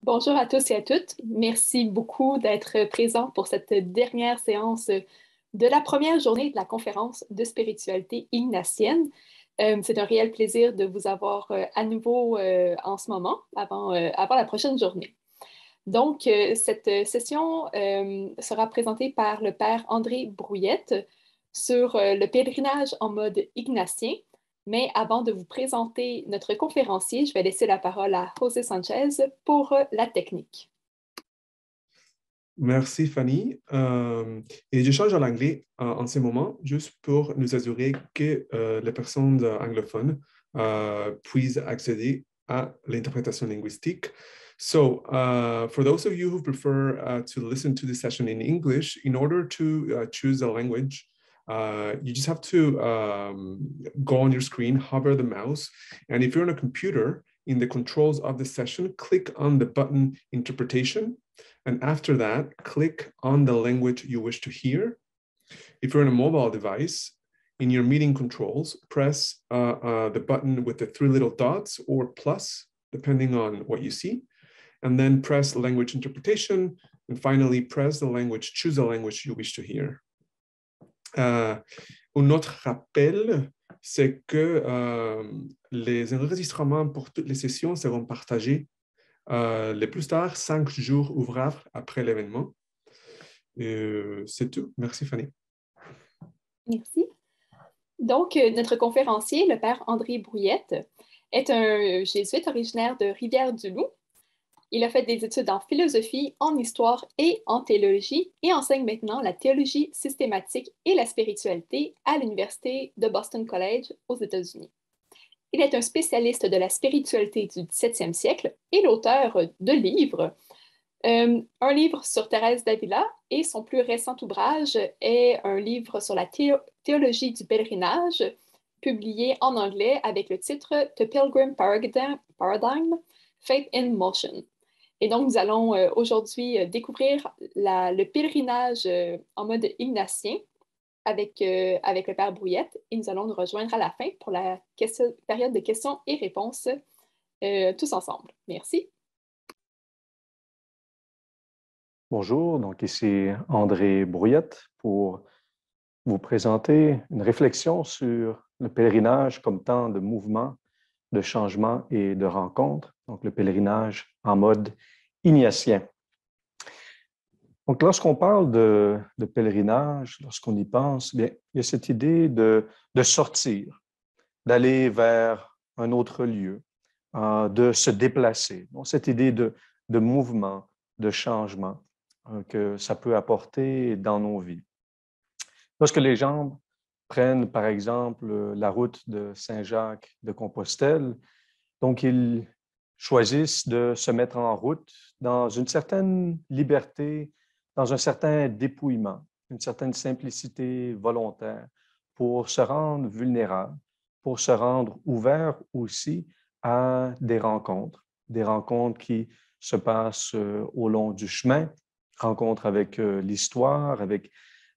Bonjour à tous et à toutes. Merci beaucoup d'être présents pour cette dernière séance de la première journée de la conférence de spiritualité ignatienne. C'est un réel plaisir de vous avoir à nouveau en ce moment, avant la prochaine journée. Donc, cette session sera présentée par le père André Brouillette sur le pèlerinage en mode ignatien. Mais avant de vous présenter notre conférencier, je vais laisser la parole à José Sanchez pour la technique. Merci Fanny. Et je change en anglais en ce moment, juste pour nous assurer que les personnes anglophones puissent accéder à l'interprétation linguistique. So, for those of you who prefer to listen to this session in English, in order to choose a language, you just have to go on your screen, hover the mouse, and if you're on a computer, in the controls of the session, click on the button Interpretation. And after that, click on the language you wish to hear. If you're on a mobile device, in your meeting controls, press the button with the three little dots or plus, depending on what you see, and then press language interpretation. And finally, press the language, choose the language you wish to hear. Un autre rappel, c'est que les enregistrements pour toutes les sessions seront partagés les plus tard 5 jours ouvrables après l'événement. C'est tout. Merci, Fanny. Merci. Donc, notre conférencier, le père André Brouillette, est un jésuite originaire de Rivière-du-Loup. Il a fait des études en philosophie, en histoire et en théologie et enseigne maintenant la théologie systématique et la spiritualité à l'Université de Boston College aux États-Unis. Il est un spécialiste de la spiritualité du 17e siècle et l'auteur de livres. Un livre sur Thérèse d'Avila et son plus récent ouvrage est un livre sur la théologie du pèlerinage, publié en anglais avec le titre The Pilgrim Paradigm, Faith in Motion. Et donc, nous allons aujourd'hui découvrir le pèlerinage en mode ignatien avec le père Brouillette et nous allons nous rejoindre à la fin pour la période de questions et réponses tous ensemble. Merci. Bonjour, donc ici André Brouillette pour vous présenter une réflexion sur le pèlerinage comme temps de mouvement, de changement et de rencontre, donc le pèlerinage en mode ignatien. Donc lorsqu'on parle de pèlerinage, lorsqu'on y pense, bien, il y a cette idée de sortir, d'aller vers un autre lieu, de se déplacer. Donc cette idée de mouvement, de changement que ça peut apporter dans nos vies. Lorsque les gens prennent, par exemple, la route de Saint-Jacques de Compostelle, donc ils choisissent de se mettre en route dans une certaine liberté, dans un certain dépouillement, une certaine simplicité volontaire pour se rendre vulnérable, pour se rendre ouvert aussi à des rencontres qui se passent au long du chemin, rencontres avec l'histoire, avec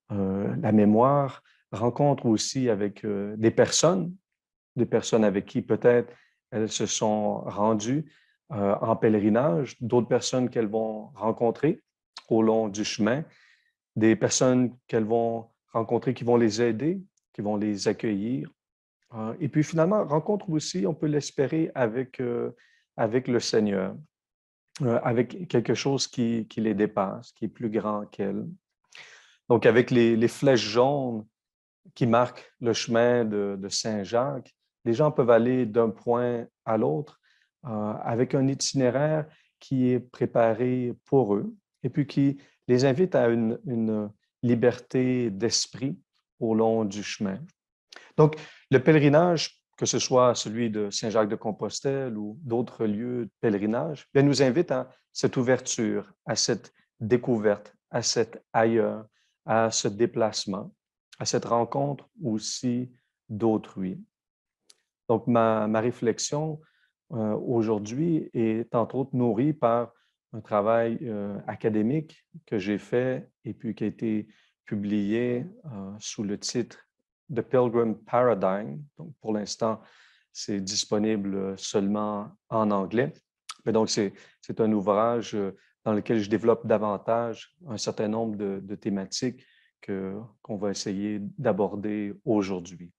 la mémoire, rencontres aussi avec des personnes avec qui peut-être elles se sont rendues en pèlerinage, d'autres personnes qu'elles vont rencontrer au long du chemin, des personnes qu'elles vont rencontrer qui vont les aider, qui vont les accueillir. Et puis finalement, rencontre aussi, on peut l'espérer avec le Seigneur, avec quelque chose qui les dépasse, qui est plus grand qu'elles. Donc, avec les flèches jaunes qui marquent le chemin de Saint-Jacques, les gens peuvent aller d'un point à l'autre avec un itinéraire qui est préparé pour eux et puis qui les invite à une liberté d'esprit au long du chemin. Donc, le pèlerinage, que ce soit celui de Saint-Jacques-de-Compostelle ou d'autres lieux de pèlerinage, bien, nous invite à cette ouverture, à cette découverte, à cet ailleurs, à ce déplacement, à cette rencontre aussi d'autrui. Donc, ma réflexion aujourd'hui est entre autres nourrie par un travail académique que j'ai fait et puis qui a été publié sous le titre The Pilgrim Paradigm. Donc, pour l'instant, c'est disponible seulement en anglais. Mais donc, c'est un ouvrage dans lequel je développe davantage un certain nombre de thématiques qu'on va essayer d'aborder aujourd'hui.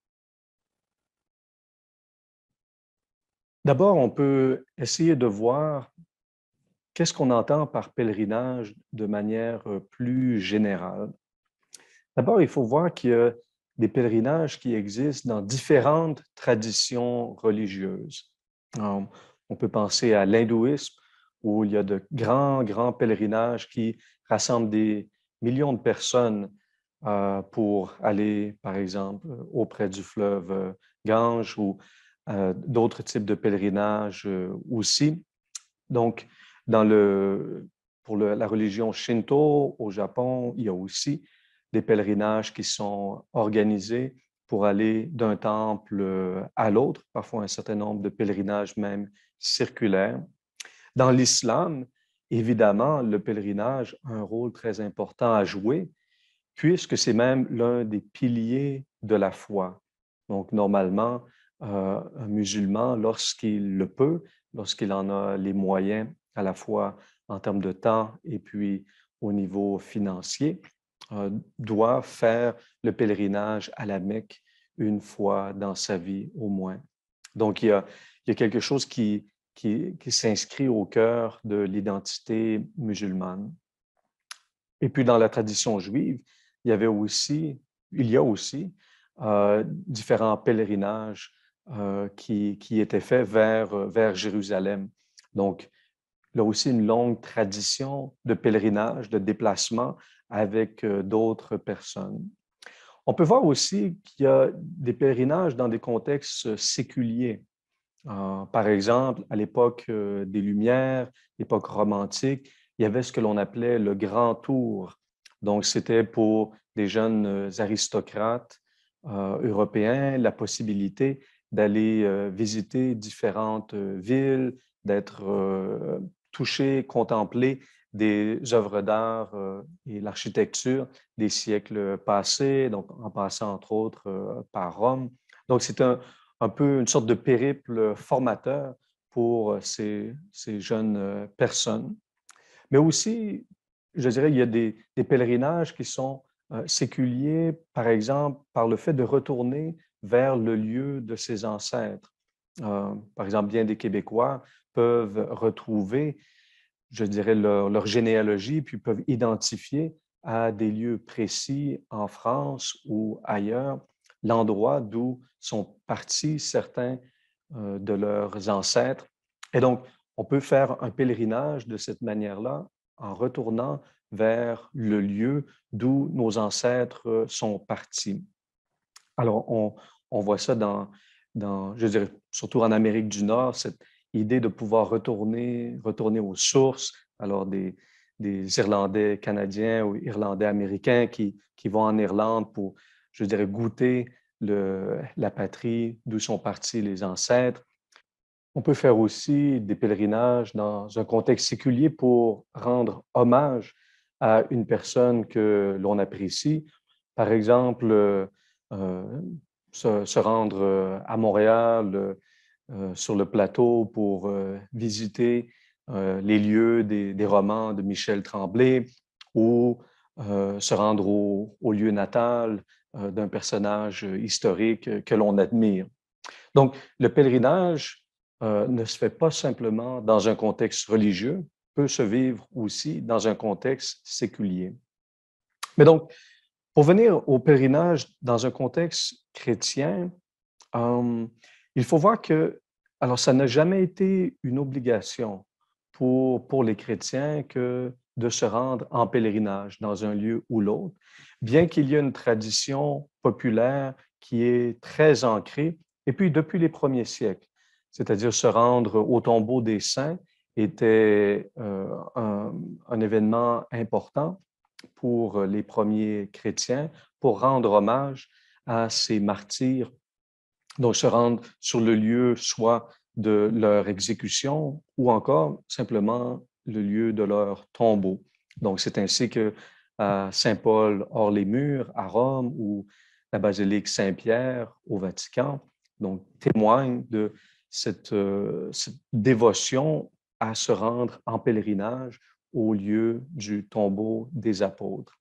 D'abord, on peut essayer de voir qu'est-ce qu'on entend par pèlerinage de manière plus générale. D'abord, il faut voir qu'il y a des pèlerinages qui existent dans différentes traditions religieuses. On peut penser à l'hindouisme, où il y a de grands pèlerinages qui rassemblent des millions de personnes pour aller, par exemple, auprès du fleuve Gange ou d'autres types de pèlerinages aussi. Donc, pour la religion Shinto au Japon, il y a aussi des pèlerinages qui sont organisés pour aller d'un temple à l'autre, parfois un certain nombre de pèlerinages même circulaires. Dans l'islam, évidemment, le pèlerinage a un rôle très important à jouer, puisque c'est même l'un des piliers de la foi. Donc, normalement, un musulman, lorsqu'il le peut, lorsqu'il en a les moyens, à la fois en termes de temps et puis au niveau financier, doit faire le pèlerinage à la Mecque une fois dans sa vie au moins. Donc, il y a quelque chose qui s'inscrit au cœur de l'identité musulmane. Et puis, dans la tradition juive, il y a aussi différents pèlerinages qui étaient faits vers Jérusalem. Donc, là aussi, une longue tradition de pèlerinage, de déplacement avec d'autres personnes. On peut voir aussi qu'il y a des pèlerinages dans des contextes séculiers. Par exemple, à l'époque des Lumières, l'époque romantique, il y avait ce que l'on appelait le Grand Tour. Donc, c'était pour des jeunes aristocrates européens la possibilité d'aller visiter différentes villes, d'être touchés, contempler des œuvres d'art et l'architecture des siècles passés, donc en passant entre autres par Rome. Donc, c'est un peu une sorte de périple formateur pour ces jeunes personnes. Mais aussi, je dirais, il y a des pèlerinages qui sont séculiers, par exemple, par le fait de retourner vers le lieu de ses ancêtres. Par exemple, bien des Québécois peuvent retrouver, je dirais, leur généalogie, puis peuvent identifier à des lieux précis en France ou ailleurs l'endroit d'où sont partis certains de leurs ancêtres. Et donc, on peut faire un pèlerinage de cette manière-là en retournant vers le lieu d'où nos ancêtres sont partis. Alors, on voit ça je dirais, surtout en Amérique du Nord, cette idée de pouvoir retourner aux sources. Alors, des Irlandais canadiens ou Irlandais américains qui vont en Irlande pour, je dirais, goûter la patrie d'où sont partis les ancêtres. On peut faire aussi des pèlerinages dans un contexte séculier pour rendre hommage à une personne que l'on apprécie. Par exemple, se rendre à Montréal, sur le plateau pour visiter les lieux des romans de Michel Tremblay ou se rendre au lieu natal d'un personnage historique que l'on admire. Donc, le pèlerinage ne se fait pas simplement dans un contexte religieux, peut se vivre aussi dans un contexte séculier. Mais donc, pour venir au pèlerinage dans un contexte chrétien, il faut voir que, alors ça n'a jamais été une obligation pour les chrétiens que de se rendre en pèlerinage dans un lieu ou l'autre, bien qu'il y ait une tradition populaire qui est très ancrée, et puis depuis les premiers siècles, c'est-à-dire se rendre au tombeau des saints était un événement important pour les premiers chrétiens, pour rendre hommage à ces martyrs. Donc, se rendre sur le lieu soit de leur exécution ou encore simplement le lieu de leur tombeau. Donc, c'est ainsi que Saint-Paul hors les murs à Rome ou la basilique Saint-Pierre au Vatican, donc témoignent de cette dévotion à se rendre en pèlerinage au lieu du tombeau des apôtres.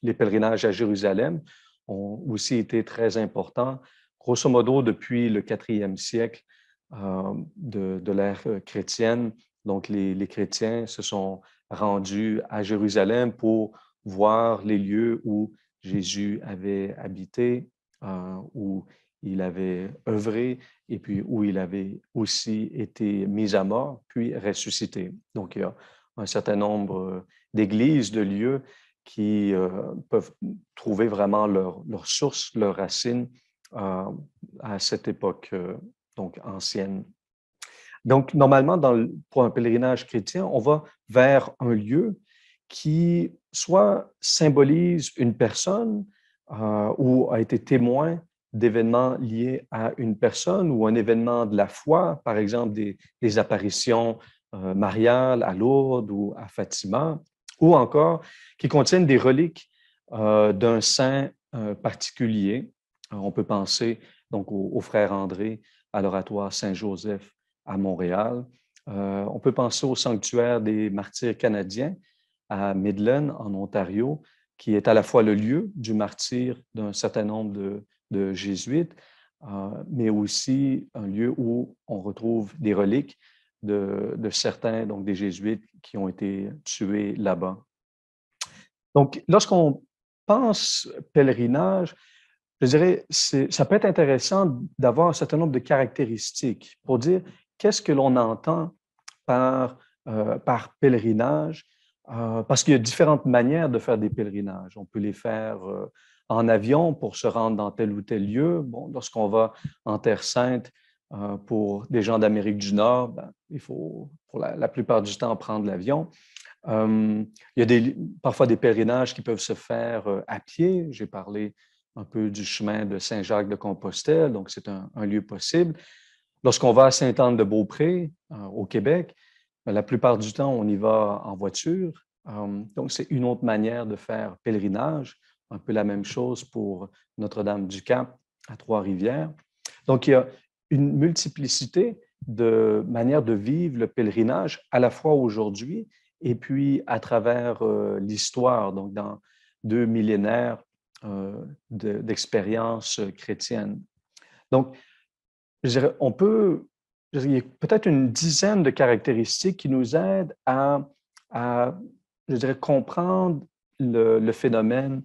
Les pèlerinages à Jérusalem ont aussi été très importants, grosso modo depuis le 4e siècle de l'ère chrétienne. Donc, les chrétiens se sont rendus à Jérusalem pour voir les lieux où Jésus avait habité, où il avait œuvré et puis où il avait aussi été mis à mort, puis ressuscité. Donc, il y a un certain nombre d'églises, de lieux qui peuvent trouver vraiment leur source, leur racine à cette époque donc ancienne. Donc, normalement, pour un pèlerinage chrétien, on va vers un lieu qui soit symbolise une personne ou a été témoin d'événements liés à une personne ou un événement de la foi, par exemple des apparitions mariales à Lourdes ou à Fatima, ou encore qui contiennent des reliques d'un saint particulier. On peut penser donc au frère André à l'oratoire Saint-Joseph à Montréal. On peut penser au sanctuaire des martyrs canadiens à Midland, en Ontario, qui est à la fois le lieu du martyre d'un certain nombre de jésuites, mais aussi un lieu où on retrouve des reliques de certains, donc des jésuites qui ont été tués là-bas. Donc, lorsqu'on pense pèlerinage, je dirais, ça peut être intéressant d'avoir un certain nombre de caractéristiques pour dire qu'est-ce que l'on entend par pèlerinage, parce qu'il y a différentes manières de faire des pèlerinages. On peut les faire en avion pour se rendre dans tel ou tel lieu. Bon, lorsqu'on va en Terre Sainte, pour des gens d'Amérique du Nord, ben, il faut pour la plupart du temps prendre l'avion. Il y a parfois des pèlerinages qui peuvent se faire à pied. J'ai parlé un peu du chemin de Saint-Jacques-de-Compostelle, donc c'est un lieu possible. Lorsqu'on va à Sainte-Anne-de-Beaupré, au Québec, la plupart du temps, on y va en voiture. Donc, c'est une autre manière de faire pèlerinage, un peu la même chose pour Notre-Dame-du-Cap à Trois-Rivières. Donc, il y a une multiplicité de manières de vivre le pèlerinage, à la fois aujourd'hui et puis à travers l'histoire, donc dans 2 millénaires d'expérience chrétienne. Donc, je dirais, il y a peut-être une dizaine de caractéristiques qui nous aident à je dirais, comprendre le phénomène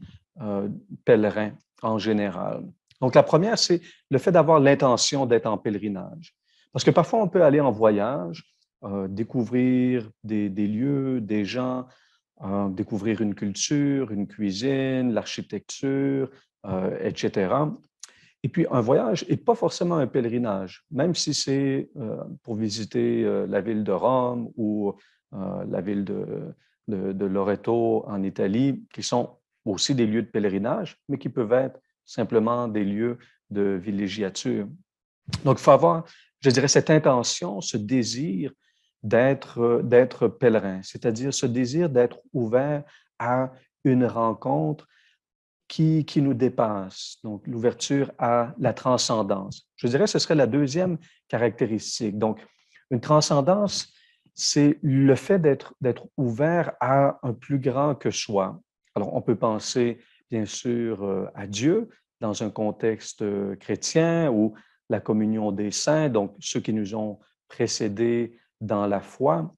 pèlerin en général. Donc, la première, c'est le fait d'avoir l'intention d'être en pèlerinage. Parce que parfois, on peut aller en voyage, découvrir des lieux, des gens, découvrir une culture, une cuisine, l'architecture, etc. Et puis, un voyage n'est pas forcément un pèlerinage, même si c'est pour visiter la ville de Rome ou la ville de Loreto en Italie, qui sont aussi des lieux de pèlerinage, mais qui peuvent être simplement des lieux de villégiature. Donc, il faut avoir, je dirais, cette intention, ce désir d'être pèlerin, c'est-à-dire ce désir d'être ouvert à une rencontre qui nous dépasse, donc l'ouverture à la transcendance. Je dirais que ce serait la deuxième caractéristique. Donc, une transcendance, c'est le fait d'être ouvert à un plus grand que soi. Alors, on peut penser, bien sûr, à Dieu dans un contexte chrétien ou la communion des saints, donc ceux qui nous ont précédés dans la foi.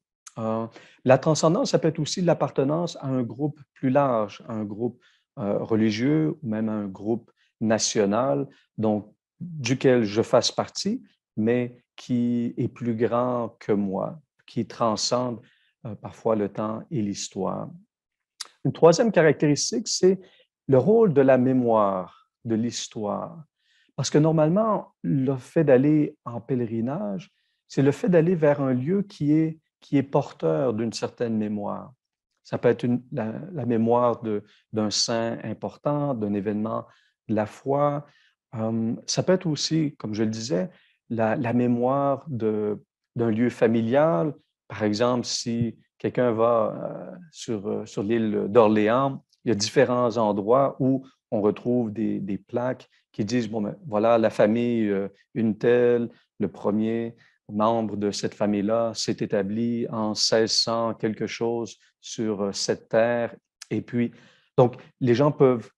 La transcendance, ça peut être aussi l'appartenance à un groupe plus large, à un groupe religieux ou même un groupe national, donc duquel je fasse partie, mais qui est plus grand que moi, qui transcende parfois le temps et l'histoire. Une troisième caractéristique, c'est le rôle de la mémoire, de l'histoire. Parce que normalement, le fait d'aller en pèlerinage, c'est le fait d'aller vers un lieu qui est porteur d'une certaine mémoire. Ça peut être la mémoire d'un saint important, d'un événement de la foi. Ça peut être aussi, comme je le disais, la mémoire d'un lieu familial. Par exemple, si quelqu'un va sur l'île d'Orléans, il y a différents endroits où on retrouve des plaques qui disent, bon, ben, voilà, la famille une telle, le premier membre de cette famille-là s'est établi en 1600 quelque chose sur cette terre. Et puis, donc, les gens peuvent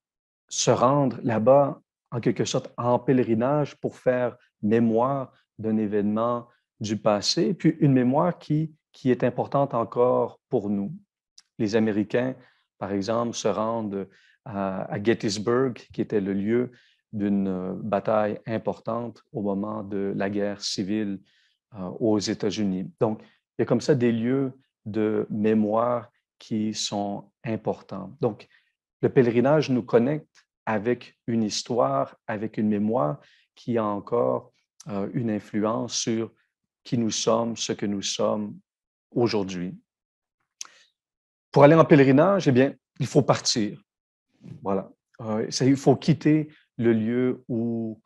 se rendre là-bas en quelque sorte en pèlerinage pour faire mémoire d'un événement du passé, puis une mémoire qui est importante encore pour nous. Les Américains, par exemple, se rendent à Gettysburg, qui était le lieu d'une bataille importante au moment de la guerre civile aux États-Unis. Donc, il y a comme ça des lieux de mémoire qui sont importants. Donc, le pèlerinage nous connecte avec une histoire, avec une mémoire qui a encore une influence sur qui nous sommes, ce que nous sommes aujourd'hui. Pour aller en pèlerinage, eh bien, il faut partir. Voilà. Il faut quitter le lieu où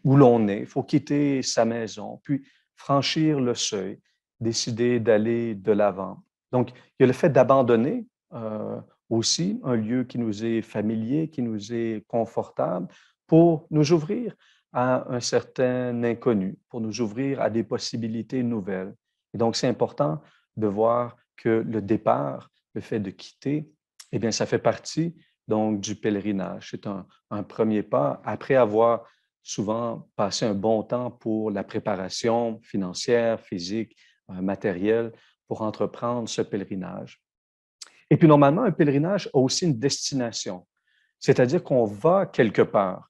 l'on est, il faut quitter sa maison, puis franchir le seuil, décider d'aller de l'avant. Donc, il y a le fait d'abandonner aussi un lieu qui nous est familier, qui nous est confortable, pour nous ouvrir à un certain inconnu, pour nous ouvrir à des possibilités nouvelles. Et donc, c'est important de voir que le départ, le fait de quitter, eh bien, ça fait partie donc du pèlerinage. C'est un premier pas après avoir souvent passé un bon temps pour la préparation financière, physique, matérielle pour entreprendre ce pèlerinage. Et puis, normalement, un pèlerinage a aussi une destination, c'est-à-dire qu'on va quelque part.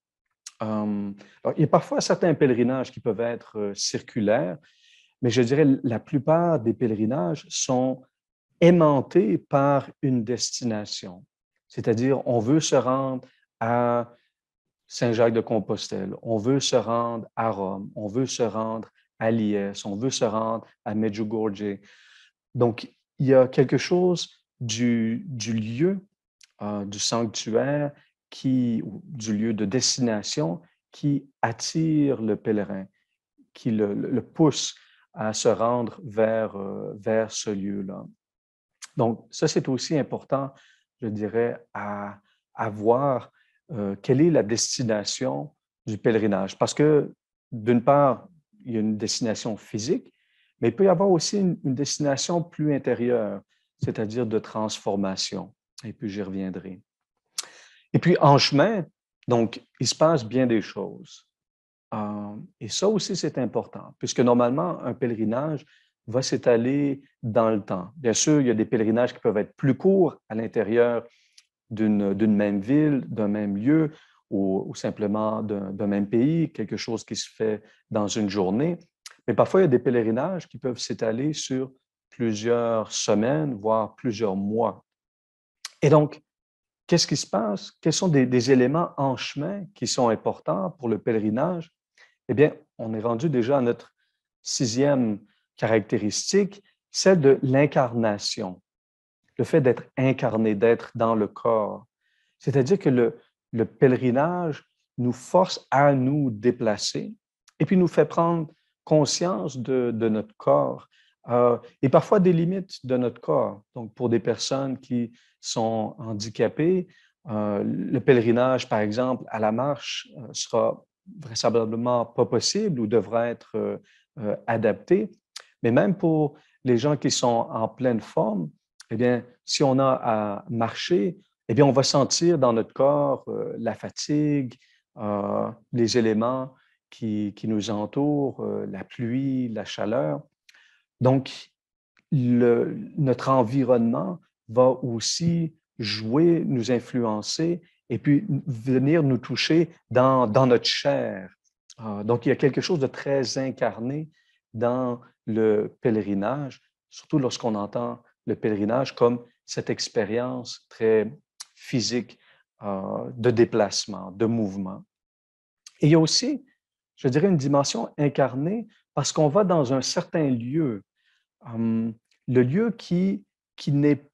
Alors, il y a parfois certains pèlerinages qui peuvent être circulaires, mais je dirais la plupart des pèlerinages sont aimantés par une destination. C'est-à-dire, on veut se rendre à Saint-Jacques-de-Compostelle, on veut se rendre à Rome, on veut se rendre à Liesse, on veut se rendre à Medjugorje. Donc, il y a quelque chose du lieu, du sanctuaire, du lieu de destination qui attire le pèlerin, qui le pousse à se rendre vers ce lieu-là. Donc, ça, c'est aussi important, je dirais, à voir quelle est la destination du pèlerinage. Parce que, d'une part, il y a une destination physique, mais il peut y avoir aussi une destination plus intérieure, c'est-à-dire de transformation. Et puis, j'y reviendrai. Et puis, en chemin, donc, il se passe bien des choses. Et ça aussi, c'est important, puisque normalement, un pèlerinage va s'étaler dans le temps. Bien sûr, il y a des pèlerinages qui peuvent être plus courts à l'intérieur d'une même ville, d'un même lieu ou simplement d'un même pays, quelque chose qui se fait dans une journée. Mais parfois, il y a des pèlerinages qui peuvent s'étaler sur plusieurs semaines, voire plusieurs mois. Et donc, qu'est-ce qui se passe? Quels sont des éléments en chemin qui sont importants pour le pèlerinage? Eh bien, on est rendu déjà à notre 6e caractéristique, celle de l'incarnation, le fait d'être incarné, d'être dans le corps. C'est-à-dire que le pèlerinage nous force à nous déplacer et puis nous fait prendre conscience de notre corps et parfois des limites de notre corps. Donc, pour des personnes qui sont handicapées, le pèlerinage, par exemple, à la marche sera vraisemblablement pas possible ou devra être adapté. Mais même pour les gens qui sont en pleine forme, eh bien, si on a à marcher, eh bien, on va sentir dans notre corps la fatigue, les éléments qui nous entourent, la pluie, la chaleur. Donc, notre environnement va aussi jouer, nous influencer et puis venir nous toucher dans notre chair. Donc, il y a quelque chose de très incarné dans le pèlerinage, surtout lorsqu'on entend le pèlerinage comme cette expérience très physique de déplacement, de mouvement. Et il y a aussi, je dirais, une dimension incarnée parce qu'on va dans un certain lieu, le lieu qui n'est,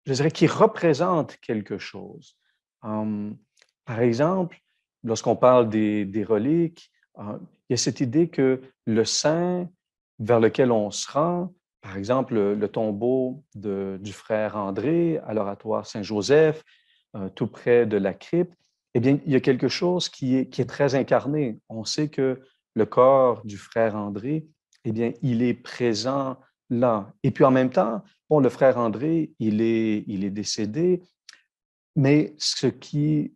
je dirais, qui représente quelque chose. Par exemple, lorsqu'on parle des reliques, il y a cette idée que le saint vers lequel on se rend, par exemple, le tombeau du frère André à l'oratoire Saint-Joseph, tout près de la crypte, eh bien, il y a quelque chose qui est très incarné. On sait que le corps du frère André eh bien, il est présent là. Et puis en même temps, bon, le frère André, il est décédé, mais ce qui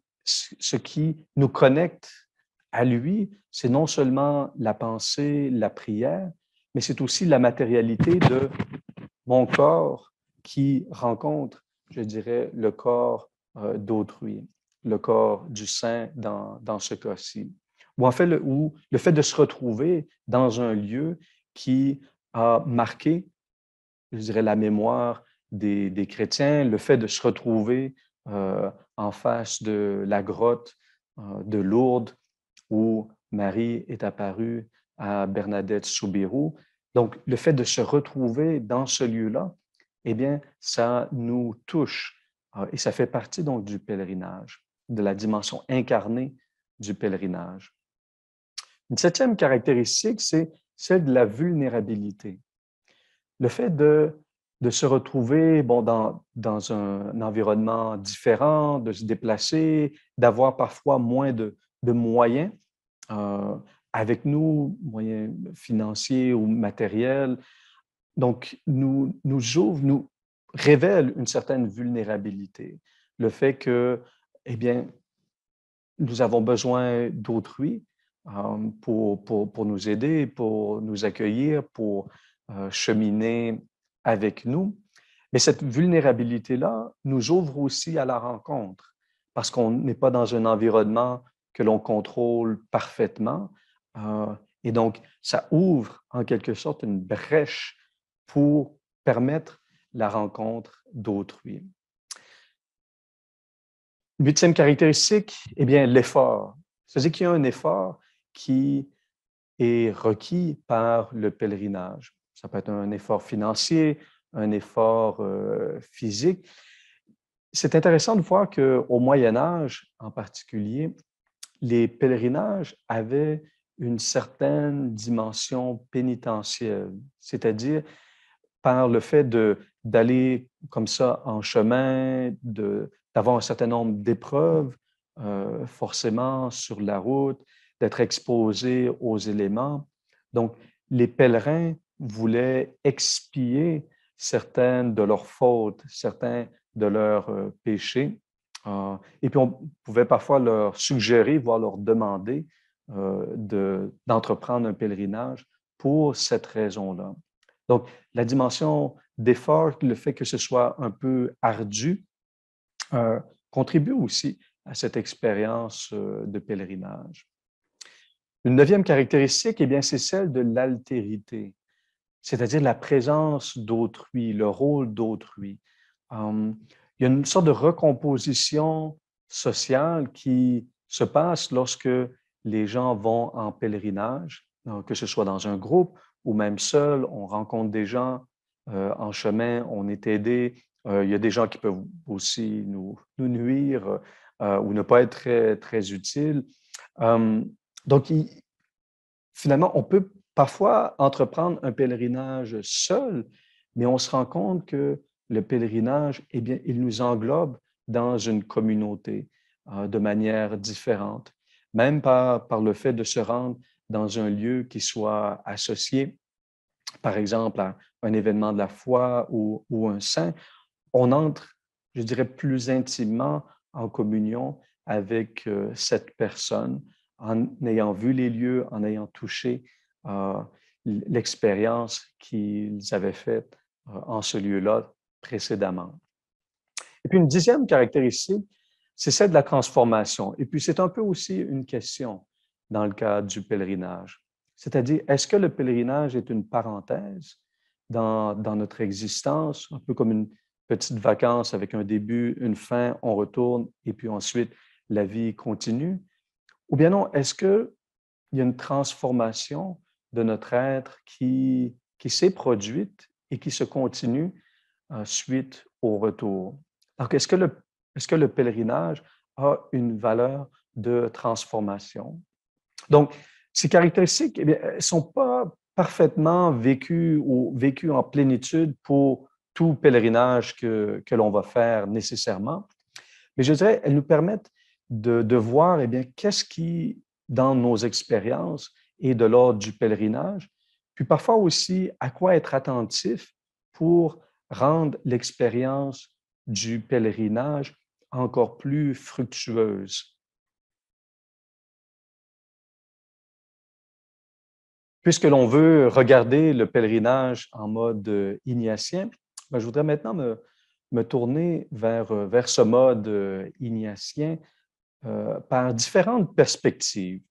nous connecte à lui, c'est non seulement la pensée, la prière, mais c'est aussi la matérialité de mon corps qui rencontre, je dirais, le corps d'autrui, le corps du saint dans ce cas-ci. Ou en fait, le fait de se retrouver dans un lieu qui a marqué, je dirais, la mémoire des chrétiens, le fait de se retrouver en face de la grotte de Lourdes où Marie est apparue à Bernadette Soubirous. Donc, le fait de se retrouver dans ce lieu-là, eh bien, ça nous touche et ça fait partie donc du pèlerinage, de la dimension incarnée du pèlerinage. Une septième caractéristique, c'est celle de la vulnérabilité. Le fait de se retrouver bon, dans un environnement différent, de se déplacer, d'avoir parfois moins de moyens avec nous, moyens financiers ou matériels. Donc, nous ouvre, nous révèle une certaine vulnérabilité. Le fait que, eh bien, nous avons besoin d'autrui pour nous aider, pour nous accueillir, pour cheminer avec nous. Mais cette vulnérabilité-là nous ouvre aussi à la rencontre parce qu'on n'est pas dans un environnement que l'on contrôle parfaitement. Et donc, ça ouvre en quelque sorte une brèche pour permettre la rencontre d'autrui. Huitième caractéristique, eh bien, l'effort. C'est-à-dire qu'il y a un effort qui est requis par le pèlerinage. Ça peut être un effort financier, un effort physique. C'est intéressant de voir qu'au Moyen Âge, en particulier, les pèlerinages avaient une certaine dimension pénitentielle, c'est-à-dire par le fait d'aller comme ça en chemin, d'avoir un certain nombre d'épreuves, forcément sur la route, d'être exposé aux éléments. Donc, les pèlerins voulaient expier certaines de leurs fautes, certains de leurs péchés. Et puis, on pouvait parfois leur suggérer, voire leur demander d'entreprendre un pèlerinage pour cette raison-là. Donc, la dimension d'effort, le fait que ce soit un peu ardu, contribue aussi à cette expérience de pèlerinage. Une neuvième caractéristique, eh bien, c'est celle de l'altérité, c'est-à-dire la présence d'autrui, le rôle d'autrui. Il y a une sorte de recomposition sociale qui se passe lorsque les gens vont en pèlerinage, que ce soit dans un groupe ou même seul, on rencontre des gens en chemin, on est aidé. Il y a des gens qui peuvent aussi nous nuire ou ne pas être très, très utiles. Donc, finalement, on peut parfois entreprendre un pèlerinage seul, mais on se rend compte que le pèlerinage, eh bien, il nous englobe dans une communauté de manière différente, même par le fait de se rendre dans un lieu qui soit associé, par exemple, à un événement de la foi ou un saint, on entre, je dirais, plus intimement en communion avec cette personne, en ayant vu les lieux, en ayant touché l'expérience qu'ils avaient faite en ce lieu-là précédemment. Et puis une dixième caractéristique, c'est celle de la transformation. Et puis c'est un peu aussi une question dans le cadre du pèlerinage. C'est-à-dire, est-ce que le pèlerinage est une parenthèse dans notre existence, un peu comme une petite vacance avec un début, une fin, on retourne et puis ensuite la vie continue? Ou bien non, est-ce qu'il y a une transformation de notre être qui s'est produite et qui se continue suite au retour? Donc, est-ce que le pèlerinage a une valeur de transformation? Donc, ces caractéristiques, eh bien, elles ne sont pas parfaitement vécues ou vécues en plénitude pour tout pèlerinage que l'on va faire nécessairement. Mais je dirais, elles nous permettent de voir, eh bien, qu'est-ce qui, dans nos expériences, est de l'ordre du pèlerinage, puis parfois aussi à quoi être attentif pour rendre l'expérience du pèlerinage encore plus fructueuse. Puisque l'on veut regarder le pèlerinage en mode ignatien, je voudrais maintenant me tourner vers ce mode ignatien par différentes perspectives.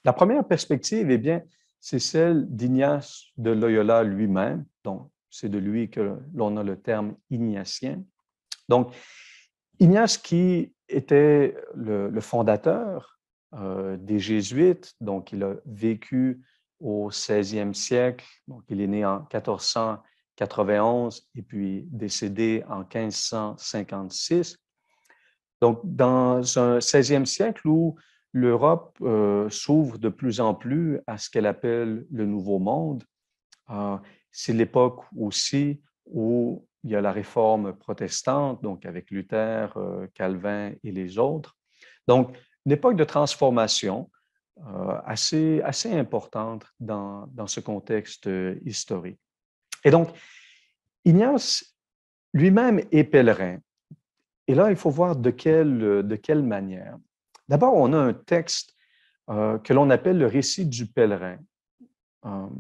La première perspective, eh bien, c'est celle d'Ignace de Loyola lui-même. Donc, c'est de lui que l'on a le terme ignatien. Donc, Ignace qui était le fondateur des Jésuites, donc il a vécu au 16e siècle, donc il est né en 1491 et puis décédé en 1556. Donc, dans un 16e siècle où l'Europe s'ouvre de plus en plus à ce qu'elle appelle le Nouveau Monde, c'est l'époque aussi où il y a la réforme protestante, donc avec Luther, Calvin et les autres. Donc, une époque de transformation assez importante dans ce contexte historique. Et donc, Ignace lui-même est pèlerin. Et là, il faut voir de quelle manière. D'abord, on a un texte que l'on appelle le récit du pèlerin,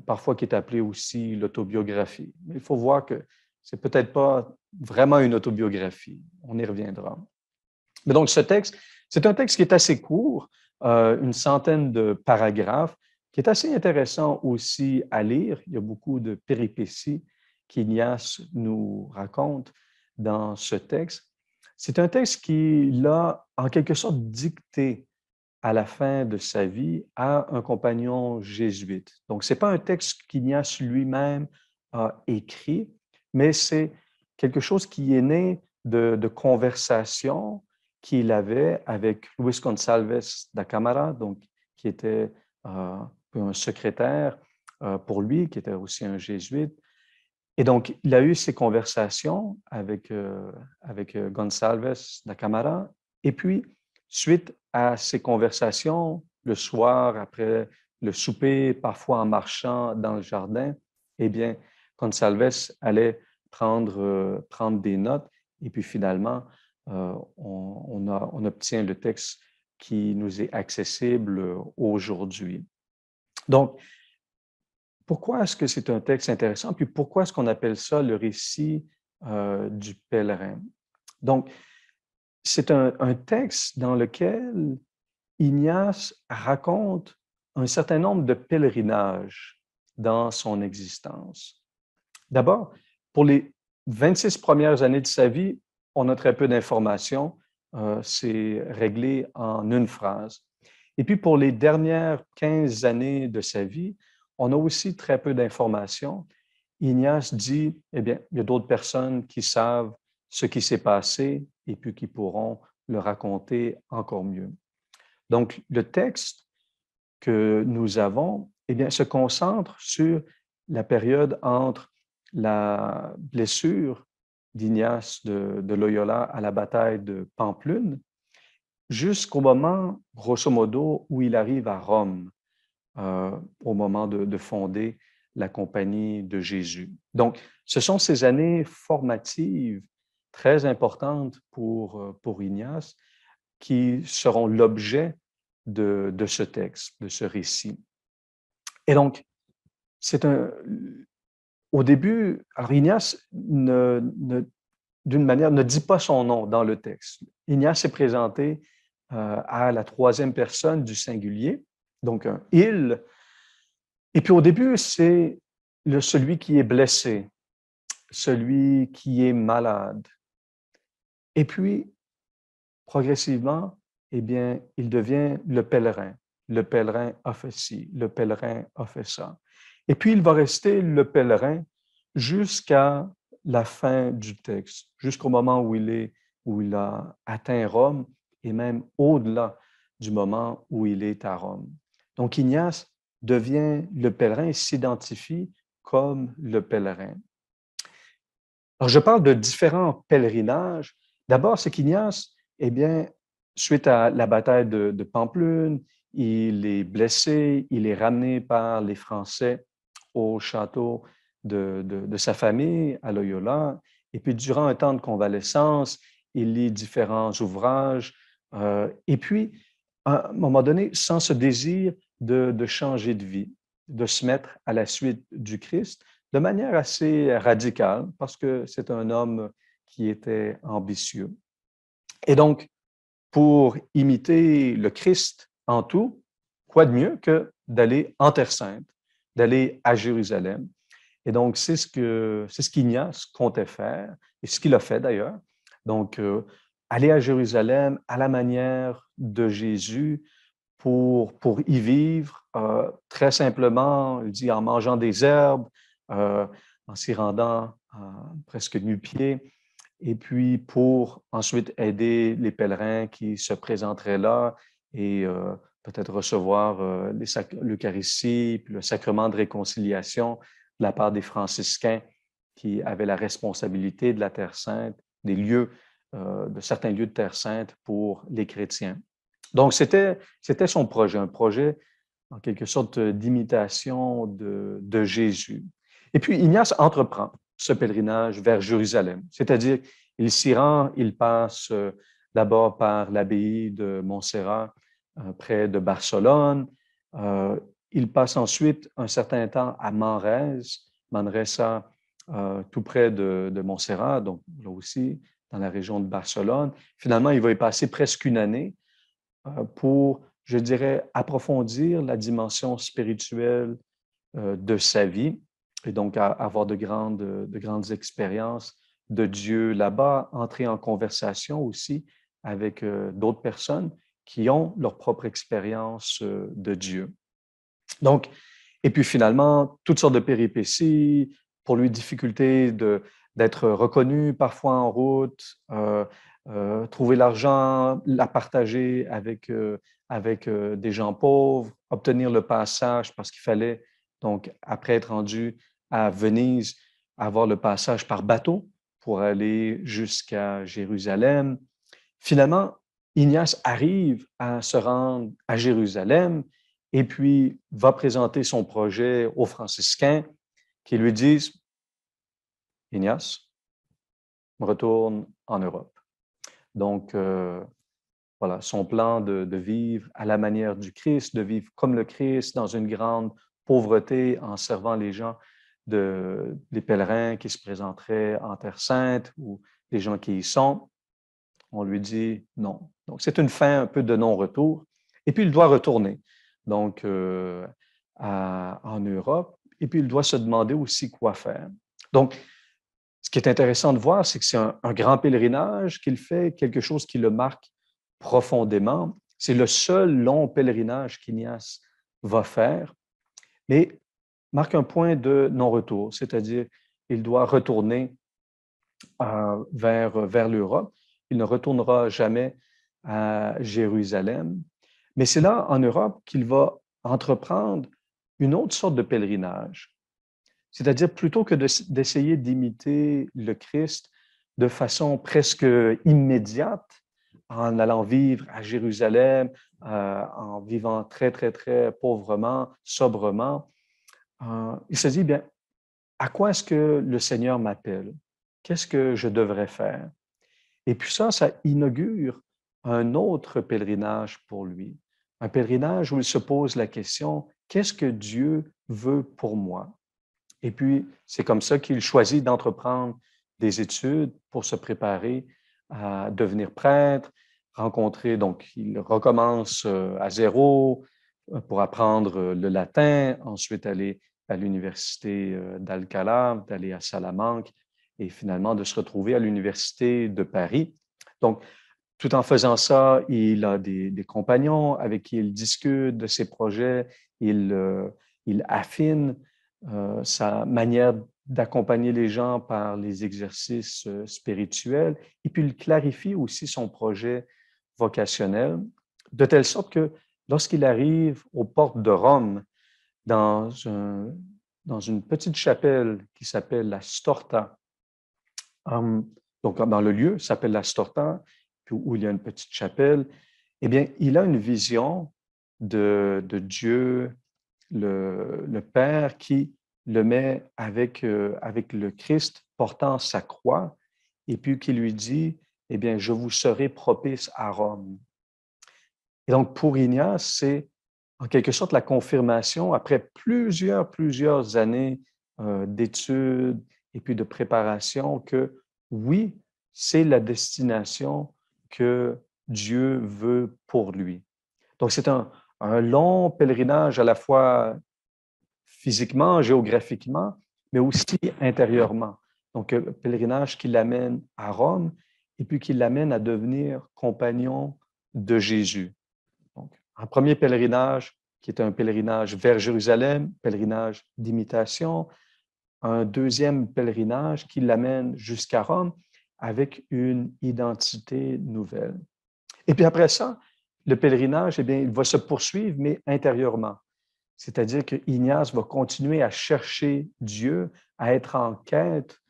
parfois qui est appelé aussi l'autobiographie. Mais il faut voir que ce n'est peut-être pas vraiment une autobiographie. On y reviendra. Mais donc, ce texte, c'est un texte qui est assez court, une centaine de paragraphes, qui est assez intéressant aussi à lire. Il y a beaucoup de péripéties qu'Ignace nous raconte dans ce texte. C'est un texte qui l'a en quelque sorte dicté à la fin de sa vie à un compagnon jésuite. Donc, ce n'est pas un texte qu'Ignace lui-même a écrit, mais c'est quelque chose qui est né de conversations qu'il avait avec Luis Gonçalves da Câmara, donc, qui était un secrétaire pour lui, qui était aussi un jésuite. Et donc, il a eu ces conversations avec Gonçalves da Câmara. Et puis, suite à ces conversations, le soir, après le souper, parfois en marchant dans le jardin, eh bien, Gonçalves allait prendre des notes. Et puis, finalement, on obtient le texte qui nous est accessible aujourd'hui. Donc, pourquoi est-ce que c'est un texte intéressant? Puis pourquoi est-ce qu'on appelle ça le récit du pèlerin? Donc, c'est un texte dans lequel Ignace raconte un certain nombre de pèlerinages dans son existence. D'abord, pour les 26 premières années de sa vie, on a très peu d'informations. C'est réglé en une phrase. Et puis, pour les dernières 15 années de sa vie, on a aussi très peu d'informations. Ignace dit, eh bien, il y a d'autres personnes qui savent ce qui s'est passé et puis qui pourront le raconter encore mieux. Donc, le texte que nous avons, eh bien, se concentre sur la période entre la blessure d'Ignace de Loyola à la bataille de Pamplune jusqu'au moment, grosso modo, où il arrive à Rome, au moment de fonder la Compagnie de Jésus. Donc, ce sont ces années formatives très importantes pour Ignace qui seront l'objet de ce texte, de ce récit. Et donc, au début, alors Ignace, d'une manière, ne dit pas son nom dans le texte. Ignace est présenté à la troisième personne du singulier, donc un « il ». Et puis au début, c'est celui qui est blessé, celui qui est malade. Et puis, progressivement, eh bien, il devient le pèlerin. Le pèlerin a fait ci, le pèlerin a fait ça. Et puis, il va rester le pèlerin jusqu'à la fin du texte, jusqu'au moment où il a atteint Rome et même au-delà du moment où il est à Rome. Donc, Ignace devient le pèlerin et s'identifie comme le pèlerin. Alors, je parle de différents pèlerinages. D'abord, c'est qu'Ignace, eh bien, suite à la bataille de Pamplune, il est blessé, il est ramené par les Français au château de sa famille à Loyola. Et puis, durant un temps de convalescence, il lit différents ouvrages. Et puis, à un moment donné, sent ce désir de changer de vie, de se mettre à la suite du Christ de manière assez radicale, parce que c'est un homme qui était ambitieux. Et donc, pour imiter le Christ en tout, quoi de mieux que d'aller en Terre Sainte, d'aller à Jérusalem. Et donc, c'est ce qu'Ignace comptait faire, et ce qu'il a fait d'ailleurs. Donc, aller à Jérusalem à la manière de Jésus pour y vivre, très simplement, il dit, en mangeant des herbes, en s'y rendant presque nu-pieds, et puis pour ensuite aider les pèlerins qui se présenteraient là et peut-être recevoir l'Eucharistie, puis le sacrement de réconciliation de la part des franciscains qui avaient la responsabilité de la Terre Sainte, des lieux, de certains lieux de Terre Sainte pour les chrétiens. Donc, c'était son projet, un projet en quelque sorte d'imitation de Jésus. Et puis, Ignace entreprend ce pèlerinage vers Jérusalem, c'est-à-dire il s'y rend, il passe d'abord par l'abbaye de Montserrat, près de Barcelone. Il passe ensuite un certain temps à Manresa, tout près de Montserrat, donc là aussi, dans la région de Barcelone. Finalement, il va y passer presque une année pour, je dirais, approfondir la dimension spirituelle de sa vie et donc avoir de grandes expériences de Dieu là-bas, entrer en conversation aussi avec d'autres personnes qui ont leur propre expérience de Dieu. Donc, et puis finalement, toutes sortes de péripéties, pour lui, difficulté d'être reconnu parfois en route, trouver l'argent, la partager avec des gens pauvres, obtenir le passage parce qu'il fallait, donc, après être rendu à Venise, avoir le passage par bateau pour aller jusqu'à Jérusalem. Finalement, Ignace arrive à se rendre à Jérusalem et puis va présenter son projet aux franciscains qui lui disent « Ignace, retourne en Europe ». Donc, voilà, son plan de vivre à la manière du Christ, de vivre comme le Christ dans une grande pauvreté en servant les gens, les pèlerins qui se présenteraient en Terre Sainte ou les gens qui y sont. On lui dit non. Donc, c'est une fin un peu de non-retour. Et puis, il doit retourner donc, en Europe. Et puis, il doit se demander aussi quoi faire. Donc, ce qui est intéressant de voir, c'est que c'est un grand pèlerinage qu'il fait, quelque chose qui le marque profondément. C'est le seul long pèlerinage qu'Ignace va faire, mais marque un point de non-retour, c'est-à-dire il doit retourner vers l'Europe. Il ne retournera jamais à Jérusalem. Mais c'est là, en Europe, qu'il va entreprendre une autre sorte de pèlerinage. C'est-à-dire, plutôt que d'essayer d'imiter le Christ de façon presque immédiate, en allant vivre à Jérusalem, en vivant très, très, très pauvrement, sobrement, il se dit, bien, à quoi est-ce que le Seigneur m'appelle? Qu'est-ce que je devrais faire? Et puis ça inaugure un autre pèlerinage pour lui, un pèlerinage où il se pose la question, qu'est-ce que Dieu veut pour moi? Et puis, c'est comme ça qu'il choisit d'entreprendre des études pour se préparer à devenir prêtre, rencontrer, donc il recommence à zéro pour apprendre le latin, ensuite aller à l'université d'Alcalá, d'aller à Salamanque et finalement de se retrouver à l'université de Paris. Donc, tout en faisant ça, il a des compagnons avec qui il discute de ses projets, il affine sa manière d'accompagner les gens par les exercices spirituels, et puis il clarifie aussi son projet vocationnel, de telle sorte que lorsqu'il arrive aux portes de Rome, dans une petite chapelle qui s'appelle la Storta, donc dans le lieu s'appelle la Storta, où il y a une petite chapelle, eh bien, il a une vision de Dieu, le Père, qui le met avec le Christ portant sa croix et puis qui lui dit, eh bien, je vous serai propice à Rome. Et donc, pour Ignace, c'est en quelque sorte la confirmation, après plusieurs années d'études et puis de préparation, que oui, c'est la destination que Dieu veut pour lui. Donc, c'est un long pèlerinage à la fois physiquement, géographiquement, mais aussi intérieurement. Donc, un pèlerinage qui l'amène à Rome et puis qui l'amène à devenir compagnon de Jésus. Donc, un premier pèlerinage qui est un pèlerinage vers Jérusalem, pèlerinage d'imitation. Un deuxième pèlerinage qui l'amène jusqu'à Rome avec une identité nouvelle. Et puis après ça, le pèlerinage, eh bien, il va se poursuivre, mais intérieurement. C'est-à-dire que Ignace va continuer à chercher Dieu, à être en quête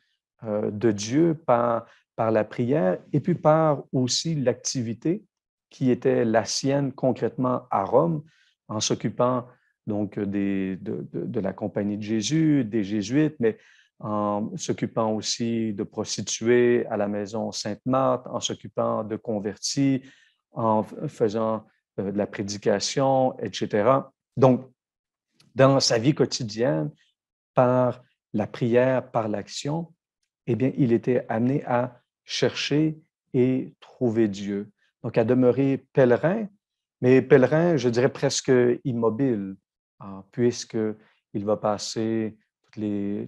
de Dieu par la prière et puis par aussi l'activité qui était la sienne concrètement à Rome, en s'occupant donc de la Compagnie de Jésus, des Jésuites, mais en s'occupant aussi de prostituées à la maison Sainte-Marthe, en s'occupant de convertis, en faisant de la prédication, etc. Donc, dans sa vie quotidienne, par la prière, par l'action, eh bien, il était amené à chercher et trouver Dieu. Donc, à demeurer pèlerin, mais pèlerin, je dirais presque immobile, puisqu'il va passer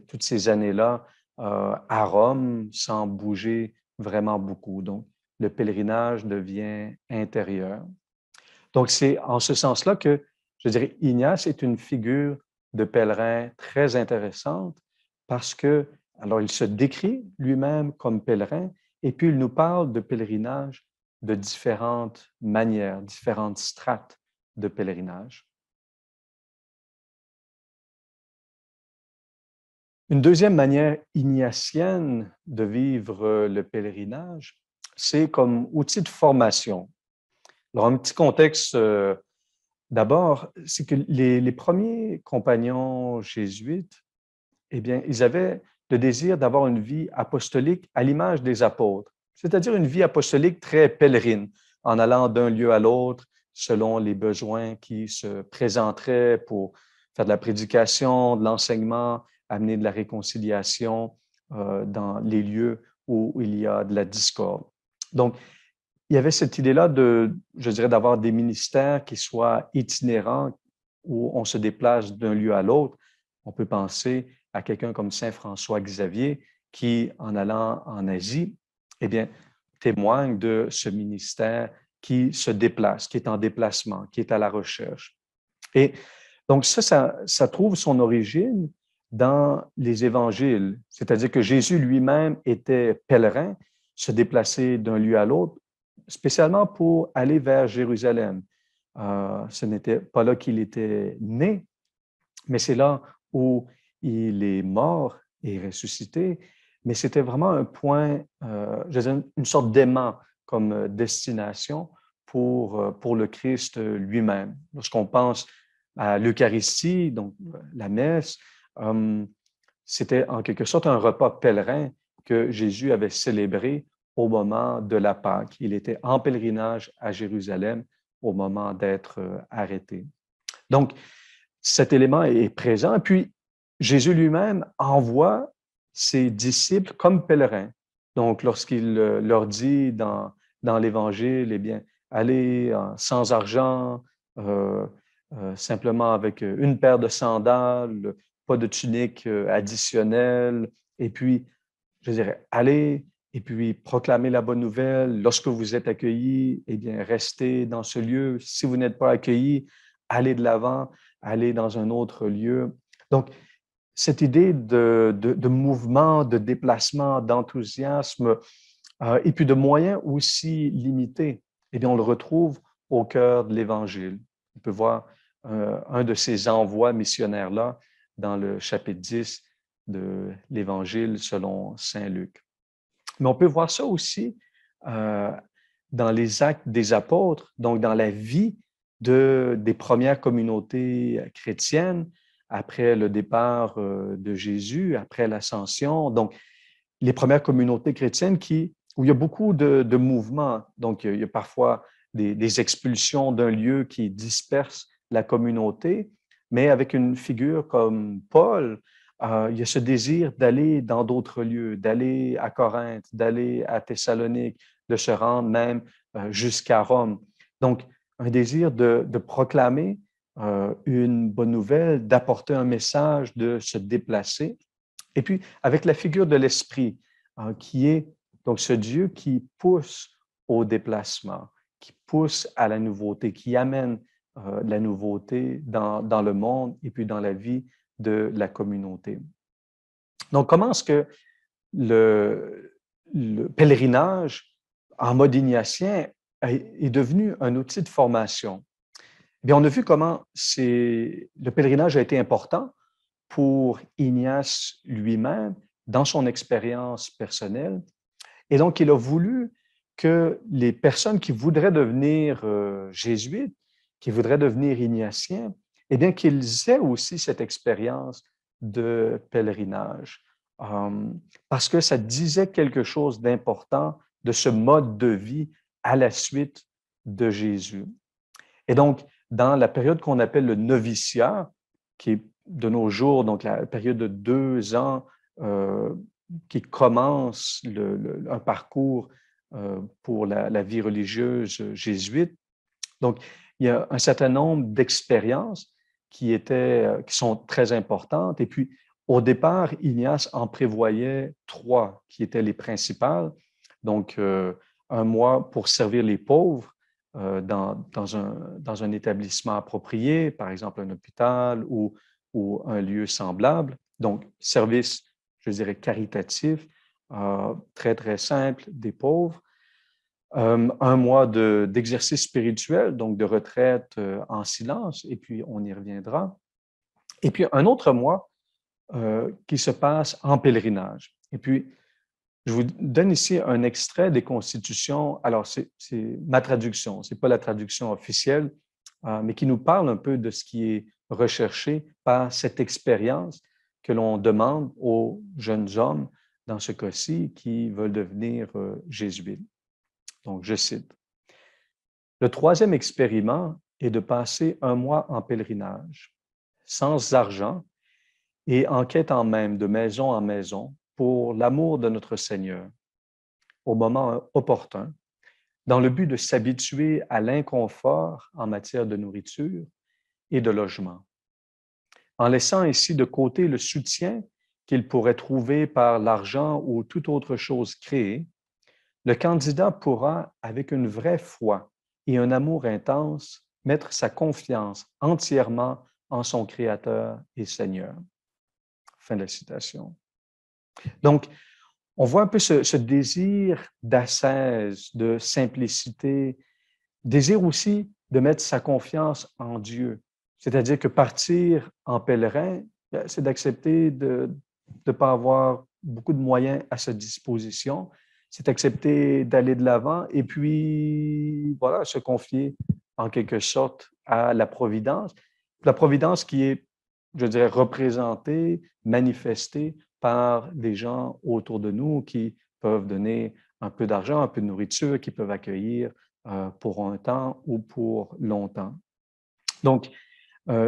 toutes ces années-là à Rome sans bouger vraiment beaucoup. Donc, le pèlerinage devient intérieur. Donc, c'est en ce sens-là que, je dirais, Ignace est une figure de pèlerin très intéressante parce que, alors, il se décrit lui-même comme pèlerin et puis il nous parle de pèlerinage de différentes manières, différentes strates de pèlerinage. Une deuxième manière ignatienne de vivre le pèlerinage, c'est comme outil de formation. Alors, un petit contexte d'abord, c'est que les premiers compagnons jésuites, eh bien, ils avaient le désir d'avoir une vie apostolique à l'image des apôtres, c'est-à-dire une vie apostolique très pèlerine, en allant d'un lieu à l'autre selon les besoins qui se présenteraient pour faire de la prédication, de l'enseignement, amener de la réconciliation dans les lieux où il y a de la discorde. Donc, il y avait cette idée-là je dirais, d'avoir des ministères qui soient itinérants, où on se déplace d'un lieu à l'autre. On peut penser à quelqu'un comme Saint François Xavier, qui, en allant en Asie, eh bien, témoigne de ce ministère qui se déplace, qui est en déplacement, qui est à la recherche. Et donc, ça trouve son origine dans les évangiles, c'est-à-dire que Jésus lui-même était pèlerin, se déplaçait d'un lieu à l'autre, spécialement pour aller vers Jérusalem. Ce n'était pas là qu'il était né, mais c'est là où il est mort et ressuscité. Mais c'était vraiment un point, je dirais une sorte d'aimant comme destination pour le Christ lui-même. Lorsqu'on pense à l'Eucharistie, donc la messe, c'était en quelque sorte un repas pèlerin que Jésus avait célébré au moment de la Pâque. Il était en pèlerinage à Jérusalem au moment d'être arrêté. Donc, cet élément est présent. Puis, Jésus lui-même envoie ses disciples comme pèlerins. Donc, lorsqu'il leur dit dans l'Évangile, eh bien, allez sans argent, simplement avec une paire de sandales, pas de tunique additionnelle, et puis, je dirais, allez et puis proclamer la bonne nouvelle. Lorsque vous êtes accueillis, eh bien, restez dans ce lieu. Si vous n'êtes pas accueillis, allez de l'avant, allez dans un autre lieu. Donc, cette idée de mouvement, de déplacement, d'enthousiasme et puis de moyens aussi limités, eh bien, on le retrouve au cœur de l'Évangile. On peut voir un de ces envois missionnaires-là dans le chapitre 10 de l'Évangile selon Saint Luc. Mais on peut voir ça aussi dans les actes des apôtres, donc dans la vie des premières communautés chrétiennes, après le départ de Jésus, après l'ascension. Donc, les premières communautés chrétiennes où il y a beaucoup de mouvements. Donc, il y a parfois des expulsions d'un lieu qui dispersent la communauté, mais avec une figure comme Paul, il y a ce désir d'aller dans d'autres lieux, d'aller à Corinthe, d'aller à Thessalonique, de se rendre même jusqu'à Rome. Donc, un désir de proclamer une bonne nouvelle, d'apporter un message, de se déplacer. Et puis, avec la figure de l'Esprit, qui est donc ce Dieu qui pousse au déplacement, qui pousse à la nouveauté, qui amène la nouveauté dans le monde et puis dans la vie de la communauté. Donc, comment est-ce que le pèlerinage en mode ignatien est devenu un outil de formation? Bien, on a vu comment le pèlerinage a été important pour Ignace lui-même dans son expérience personnelle. Et donc, il a voulu que les personnes qui voudraient devenir jésuites, qui voudraient devenir ignatiens, eh bien, qu'ils aient aussi cette expérience de pèlerinage. Parce que ça disait quelque chose d'important de ce mode de vie à la suite de Jésus. Et donc, dans la période qu'on appelle le noviciat, qui est de nos jours, donc la période de 2 ans qui commence un parcours pour la vie religieuse jésuite. Donc, il y a un certain nombre d'expériences qui sont très importantes. Et puis, au départ, Ignace en prévoyait 3 qui étaient les principales. Donc, 1 mois pour servir les pauvres dans un établissement approprié, par exemple un hôpital ou un lieu semblable. Donc, service, je dirais, caritatif, très, très simple des pauvres. 1 mois d'exercice spirituel, donc de retraite en silence, et puis on y reviendra. Et puis un autre mois qui se passe en pèlerinage. Et puis, je vous donne ici un extrait des Constitutions. Alors, c'est ma traduction, ce n'est pas la traduction officielle, mais qui nous parle un peu de ce qui est recherché par cette expérience que l'on demande aux jeunes hommes, dans ce cas-ci, qui veulent devenir jésuites. Donc, je cite. Le 3e expériment est de passer 1 mois en pèlerinage, sans argent et en quêtant même de maison en maison pour l'amour de notre Seigneur, au moment opportun, dans le but de s'habituer à l'inconfort en matière de nourriture et de logement, en laissant ainsi de côté le soutien qu'il pourrait trouver par l'argent ou toute autre chose créée. Le candidat pourra, avec une vraie foi et un amour intense, mettre sa confiance entièrement en son Créateur et Seigneur. Fin de la citation. Donc, on voit un peu ce désir d'ascèse, de simplicité, désir aussi de mettre sa confiance en Dieu. C'est-à-dire que partir en pèlerin, c'est d'accepter de ne pas avoir beaucoup de moyens à sa disposition, c'est accepter d'aller de l'avant et puis, voilà, se confier en quelque sorte à la providence. La providence qui est, je dirais, représentée, manifestée par des gens autour de nous qui peuvent donner un peu d'argent, un peu de nourriture, qui peuvent accueillir pour un temps ou pour longtemps. Donc,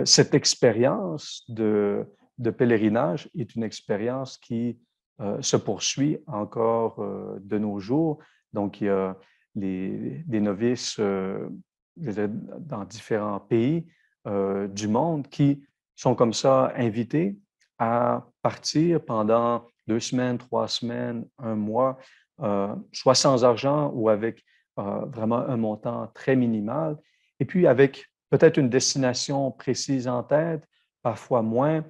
cette expérience de pèlerinage est une expérience qui se poursuit encore de nos jours. Donc, il y a des novices je dirais, dans différents pays du monde qui sont comme ça invités à partir pendant 2 semaines, 3 semaines, 1 mois, soit sans argent ou avec vraiment un montant très minimal, et puis avec peut-être une destination précise en tête, parfois moins,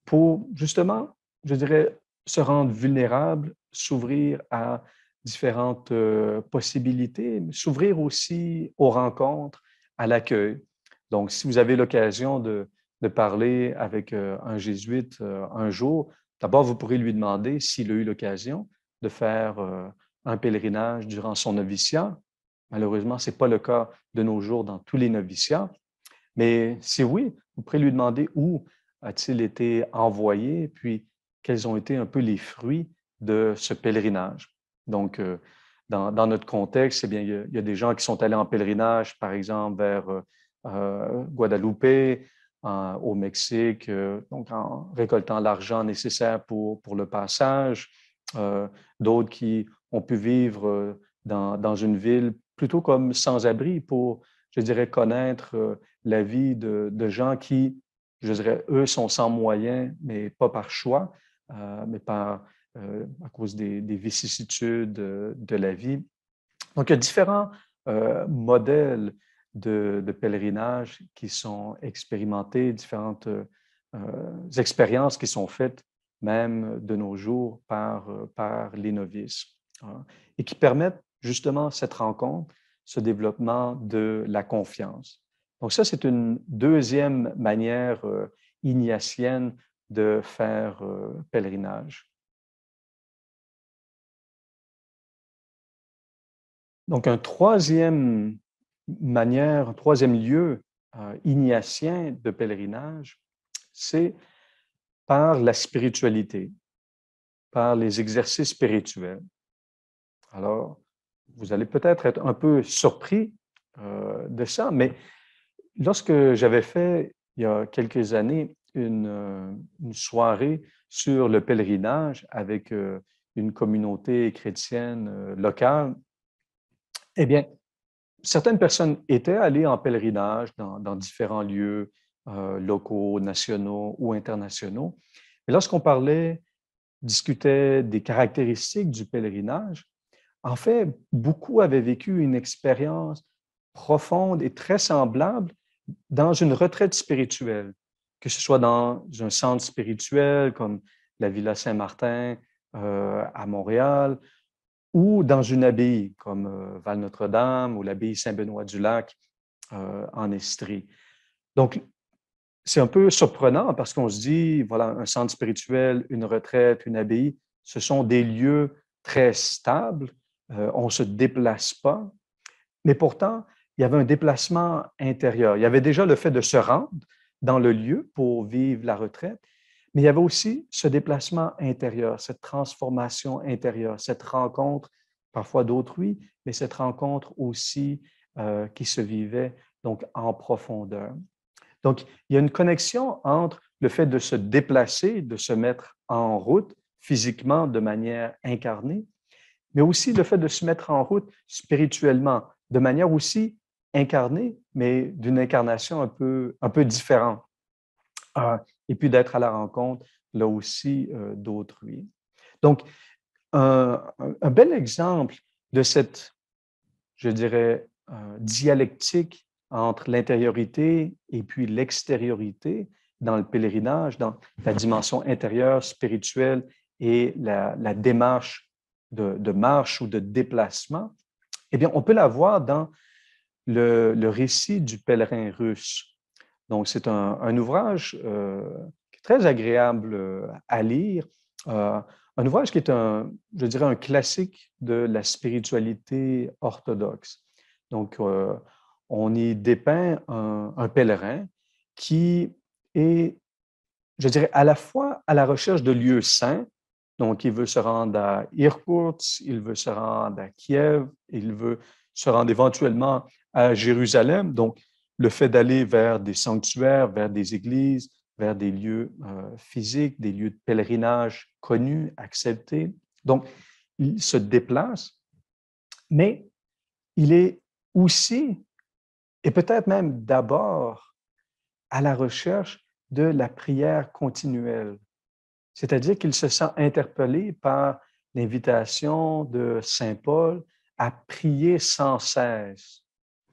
pour justement, je dirais, se rendre vulnérable, s'ouvrir à différentes possibilités, s'ouvrir aussi aux rencontres, à l'accueil. Donc, si vous avez l'occasion de parler avec un jésuite un jour, d'abord, vous pourrez lui demander s'il a eu l'occasion de faire un pèlerinage durant son noviciat. Malheureusement, ce n'est pas le cas de nos jours dans tous les noviciats, Mais si oui, vous pourrez lui demander où a-t-il été envoyé, puis quels ont été un peu les fruits de ce pèlerinage. Donc, dans notre contexte, eh bien, il y a des gens qui sont allés en pèlerinage, par exemple, vers Guadeloupe, au Mexique, donc en récoltant l'argent nécessaire pour le passage. D'autres qui ont pu vivre dans une ville plutôt comme sans-abri pour, je dirais, connaître la vie de gens qui, je dirais, eux sont sans moyens, mais pas par choix, mais à cause des vicissitudes de la vie. Donc, il y a différents modèles de pèlerinage qui sont expérimentés, différentes expériences qui sont faites même de nos jours par les novices, hein, et qui permettent justement cette rencontre, ce développement de la confiance. Donc ça, c'est une deuxième manière ignatienne de faire pèlerinage. Donc, un troisième lieu ignatien de pèlerinage, c'est par la spiritualité, par les exercices spirituels. Alors, vous allez peut-être être un peu surpris de ça, mais lorsque j'avais fait, il y a quelques années, une soirée sur le pèlerinage avec une communauté chrétienne locale, eh bien, certaines personnes étaient allées en pèlerinage dans différents lieux locaux, nationaux ou internationaux. Et lorsqu'on discutait des caractéristiques du pèlerinage, en fait, beaucoup avaient vécu une expérience profonde et très semblable dans une retraite spirituelle, que ce soit dans un centre spirituel comme la Villa Saint-Martin à Montréal, ou dans une abbaye comme Val-Notre-Dame ou l'abbaye Saint-Benoît-du-Lac en Estrie. Donc, c'est un peu surprenant parce qu'on se dit, voilà, un centre spirituel, une retraite, une abbaye, ce sont des lieux très stables, on ne se déplace pas, mais pourtant, il y avait un déplacement intérieur. Il y avait déjà le fait de se rendre dans le lieu pour vivre la retraite, mais il y avait aussi ce déplacement intérieur, cette transformation intérieure, cette rencontre parfois d'autrui, mais cette rencontre aussi qui se vivait donc en profondeur. Donc, il y a une connexion entre le fait de se déplacer, de se mettre en route physiquement de manière incarnée, mais aussi le fait de se mettre en route spirituellement, de manière aussi incarnée, mais d'une incarnation un peu différente. Et puis d'être à la rencontre, là aussi, d'autrui. Donc, un bel exemple de cette, je dirais, dialectique entre l'intériorité et puis l'extériorité dans le pèlerinage, dans la dimension intérieure, spirituelle et la démarche de marche ou de déplacement, eh bien, on peut la voir dans le récit du pèlerin russe. Donc, c'est un ouvrage qui est très agréable à lire, un ouvrage qui est je dirais, un classique de la spiritualité orthodoxe. Donc, on y dépeint un pèlerin qui est, je dirais, à la fois à la recherche de lieux saints. Donc, il veut se rendre à Irkoutsk, il veut se rendre à Kiev, il veut se rendre éventuellement à Jérusalem. Donc, le fait d'aller vers des sanctuaires, vers des églises, vers des lieux physiques, des lieux de pèlerinage connus, acceptés. Donc, il se déplace, mais il est aussi, et peut-être même d'abord, à la recherche de la prière continuelle. C'est-à-dire qu'il se sent interpellé par l'invitation de Saint Paul à prier sans cesse.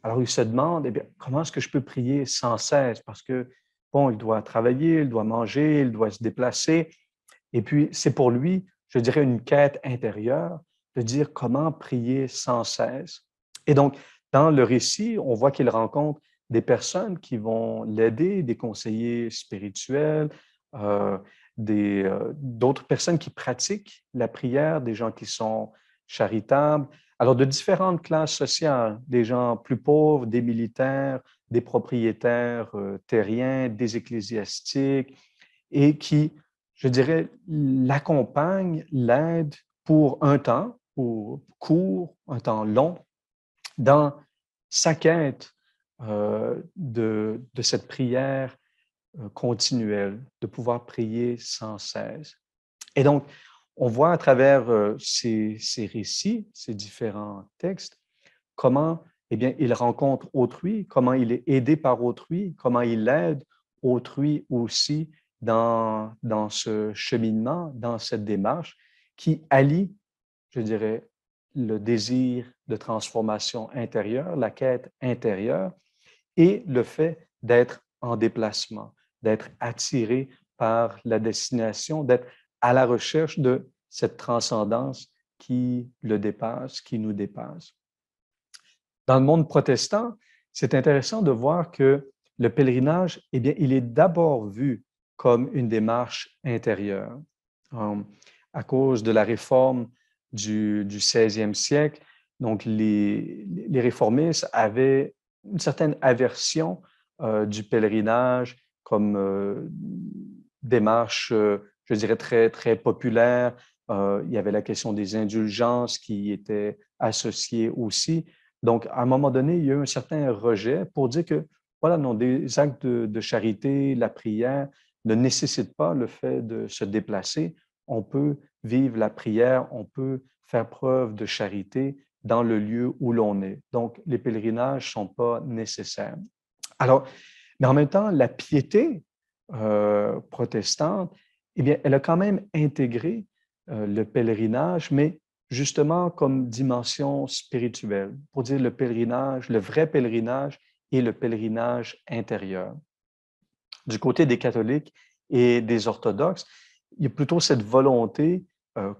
Alors, il se demande, eh bien, comment est-ce que je peux prier sans cesse? Parce que, bon, il doit travailler, il doit manger, il doit se déplacer. Et puis, c'est pour lui, je dirais, une quête intérieure de dire comment prier sans cesse. Et donc, dans le récit, on voit qu'il rencontre des personnes qui vont l'aider, des conseillers spirituels, euh, d'autres personnes qui pratiquent la prière, des gens qui sont charitables. Alors, de différentes classes sociales, des gens plus pauvres, des militaires, des propriétaires terriens, des ecclésiastiques, et qui, je dirais, l'accompagnent, l'aident pour un temps, pour court, un temps long, dans sa quête de cette prière continuelle, de pouvoir prier sans cesse. Et donc, on voit à travers ces récits, ces différents textes, comment eh bien, il rencontre autrui, comment il est aidé par autrui, comment il aide autrui aussi dans ce cheminement, dans cette démarche qui allie, je dirais, le désir de transformation intérieure, la quête intérieure, et le fait d'être en déplacement, d'être attiré par la destination, d'être à la recherche de cette transcendance qui le dépasse, qui nous dépasse. Dans le monde protestant, c'est intéressant de voir que le pèlerinage, eh bien, il est d'abord vu comme une démarche intérieure. À cause de la réforme du 16e siècle, donc les réformistes avaient une certaine aversion du pèlerinage comme démarche, je dirais, très, très populaire. Il y avait la question des indulgences qui était associée aussi. Donc, à un moment donné, il y a eu un certain rejet pour dire que, voilà, non, des actes de charité, la prière ne nécessitent pas le fait de se déplacer. On peut vivre la prière, on peut faire preuve de charité dans le lieu où l'on est. Donc, les pèlerinages ne sont pas nécessaires. Alors, mais en même temps, la piété protestante, eh bien, elle a quand même intégré le pèlerinage, mais justement comme dimension spirituelle, pour dire le pèlerinage, le vrai pèlerinage et le pèlerinage intérieur. Du côté des catholiques et des orthodoxes, il y a plutôt cette volonté,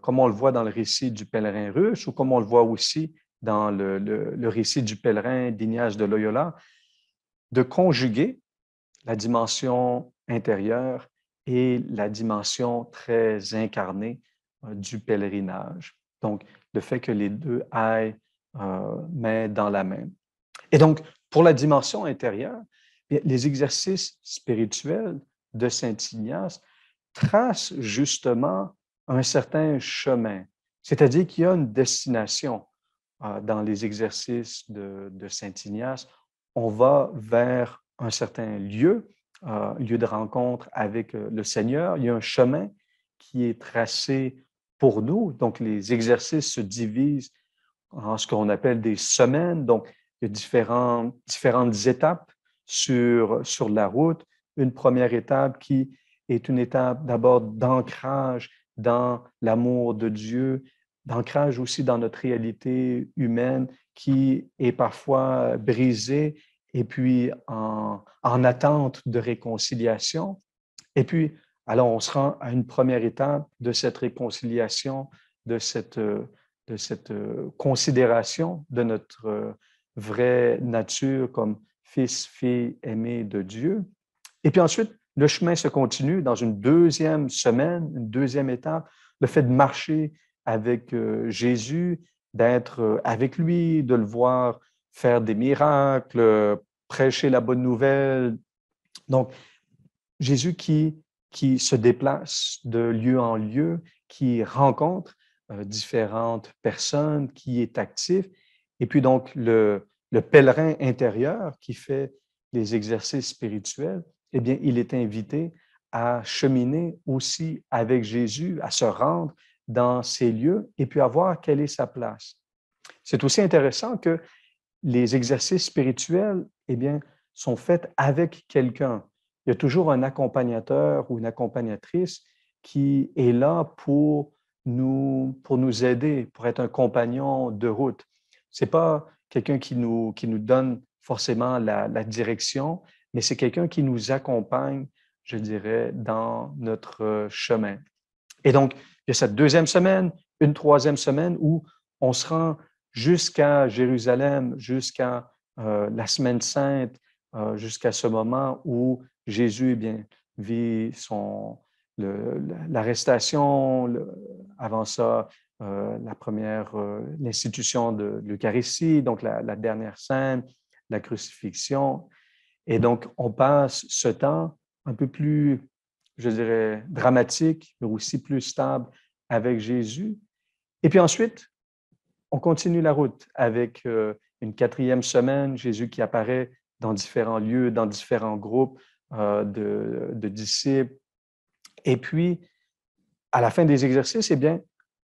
comme on le voit dans le récit du pèlerin russe ou comme on le voit aussi dans le récit du pèlerin d'Ignace de Loyola, de conjuguer la dimension intérieure et la dimension très incarnée du pèlerinage. Donc, le fait que les deux aillent main dans la main. Et donc, pour la dimension intérieure, les exercices spirituels de Saint Ignace tracent justement un certain chemin, c'est-à-dire qu'il y a une destination dans les exercices de Saint Ignace. On va vers un certain lieu, lieu de rencontre avec le Seigneur. Il y a un chemin qui est tracé pour nous. Donc, les exercices se divisent en ce qu'on appelle des semaines. Donc, il y a différentes étapes sur la route. Une première étape qui est une étape d'abord d'ancrage dans l'amour de Dieu, d'ancrage aussi dans notre réalité humaine qui est parfois brisée et puis en attente de réconciliation. Et puis, alors, on se rend à une première étape de cette réconciliation, de cette considération de notre vraie nature comme fils, fille aimé de Dieu. Et puis ensuite, le chemin se continue dans une deuxième semaine, une deuxième étape, le fait de marcher avec Jésus, d'être avec lui, de le voir faire des miracles, prêcher la bonne nouvelle. Donc, Jésus qui se déplace de lieu en lieu, qui rencontre différentes personnes, qui est actif. Et puis donc, le pèlerin intérieur qui fait les exercices spirituels, eh bien, il est invité à cheminer aussi avec Jésus, à se rendre dans ces lieux et puis à voir quelle est sa place. C'est aussi intéressant que les exercices spirituels, eh bien, sont faits avec quelqu'un. Il y a toujours un accompagnateur ou une accompagnatrice qui est là pour nous aider, pour être un compagnon de route. Ce n'est pas quelqu'un qui nous donne forcément la direction, mais c'est quelqu'un qui nous accompagne, je dirais, dans notre chemin. Et donc, il y a cette deuxième semaine, une troisième semaine où on se rend jusqu'à Jérusalem, jusqu'à la Semaine sainte, jusqu'à ce moment où Jésus eh bien, vit l'arrestation, avant ça, l'institution de l'Eucharistie, donc la dernière scène, la crucifixion. Et donc, on passe ce temps un peu plus, je dirais, dramatique, mais aussi plus stable avec Jésus. Et puis ensuite, on continue la route avec une 4e semaine, Jésus qui apparaît dans différents lieux, dans différents groupes de disciples. Et puis, à la fin des exercices, eh bien,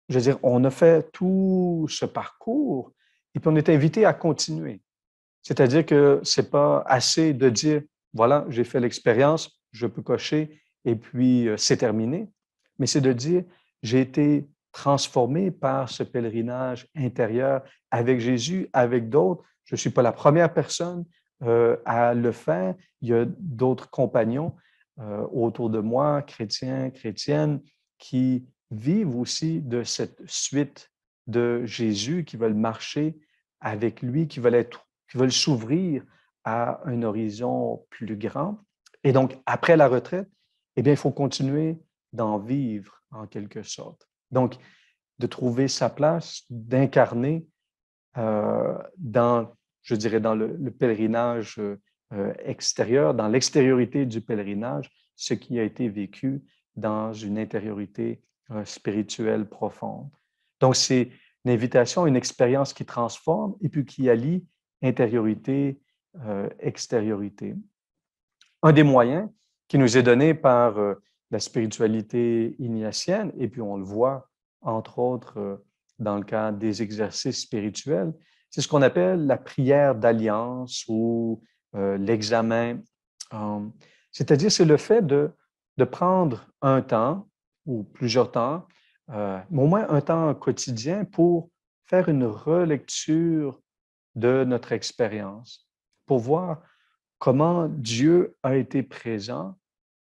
je veux dire, on a fait tout ce parcours et puis on est invité à continuer. C'est-à-dire que ce n'est pas assez de dire, voilà, j'ai fait l'expérience, je peux cocher et puis c'est terminé. Mais c'est de dire, j'ai été transformé par ce pèlerinage intérieur avec Jésus, avec d'autres. Je ne suis pas la première personne à le faire. Il y a d'autres compagnons autour de moi, chrétiens, chrétiennes, qui vivent aussi de cette suite de Jésus, qui veulent marcher avec lui, qui veulent s'ouvrir à un horizon plus grand. Et donc, après la retraite, eh bien, il faut continuer d'en vivre en quelque sorte. Donc, de trouver sa place, d'incarner dans, je dirais, dans le pèlerinage extérieur, dans l'extériorité du pèlerinage, ce qui a été vécu dans une intériorité spirituelle profonde. Donc, c'est une invitation, une expérience qui transforme et puis qui allie intériorité, extériorité. Un des moyens qui nous est donné par la spiritualité ignatienne, et puis on le voit entre autres dans le cadre des exercices spirituels, c'est ce qu'on appelle la prière d'alliance ou l'examen. C'est-à-dire, c'est le fait de prendre un temps ou plusieurs temps, mais au moins un temps quotidien pour faire une relecture de notre expérience, pour voir comment Dieu a été présent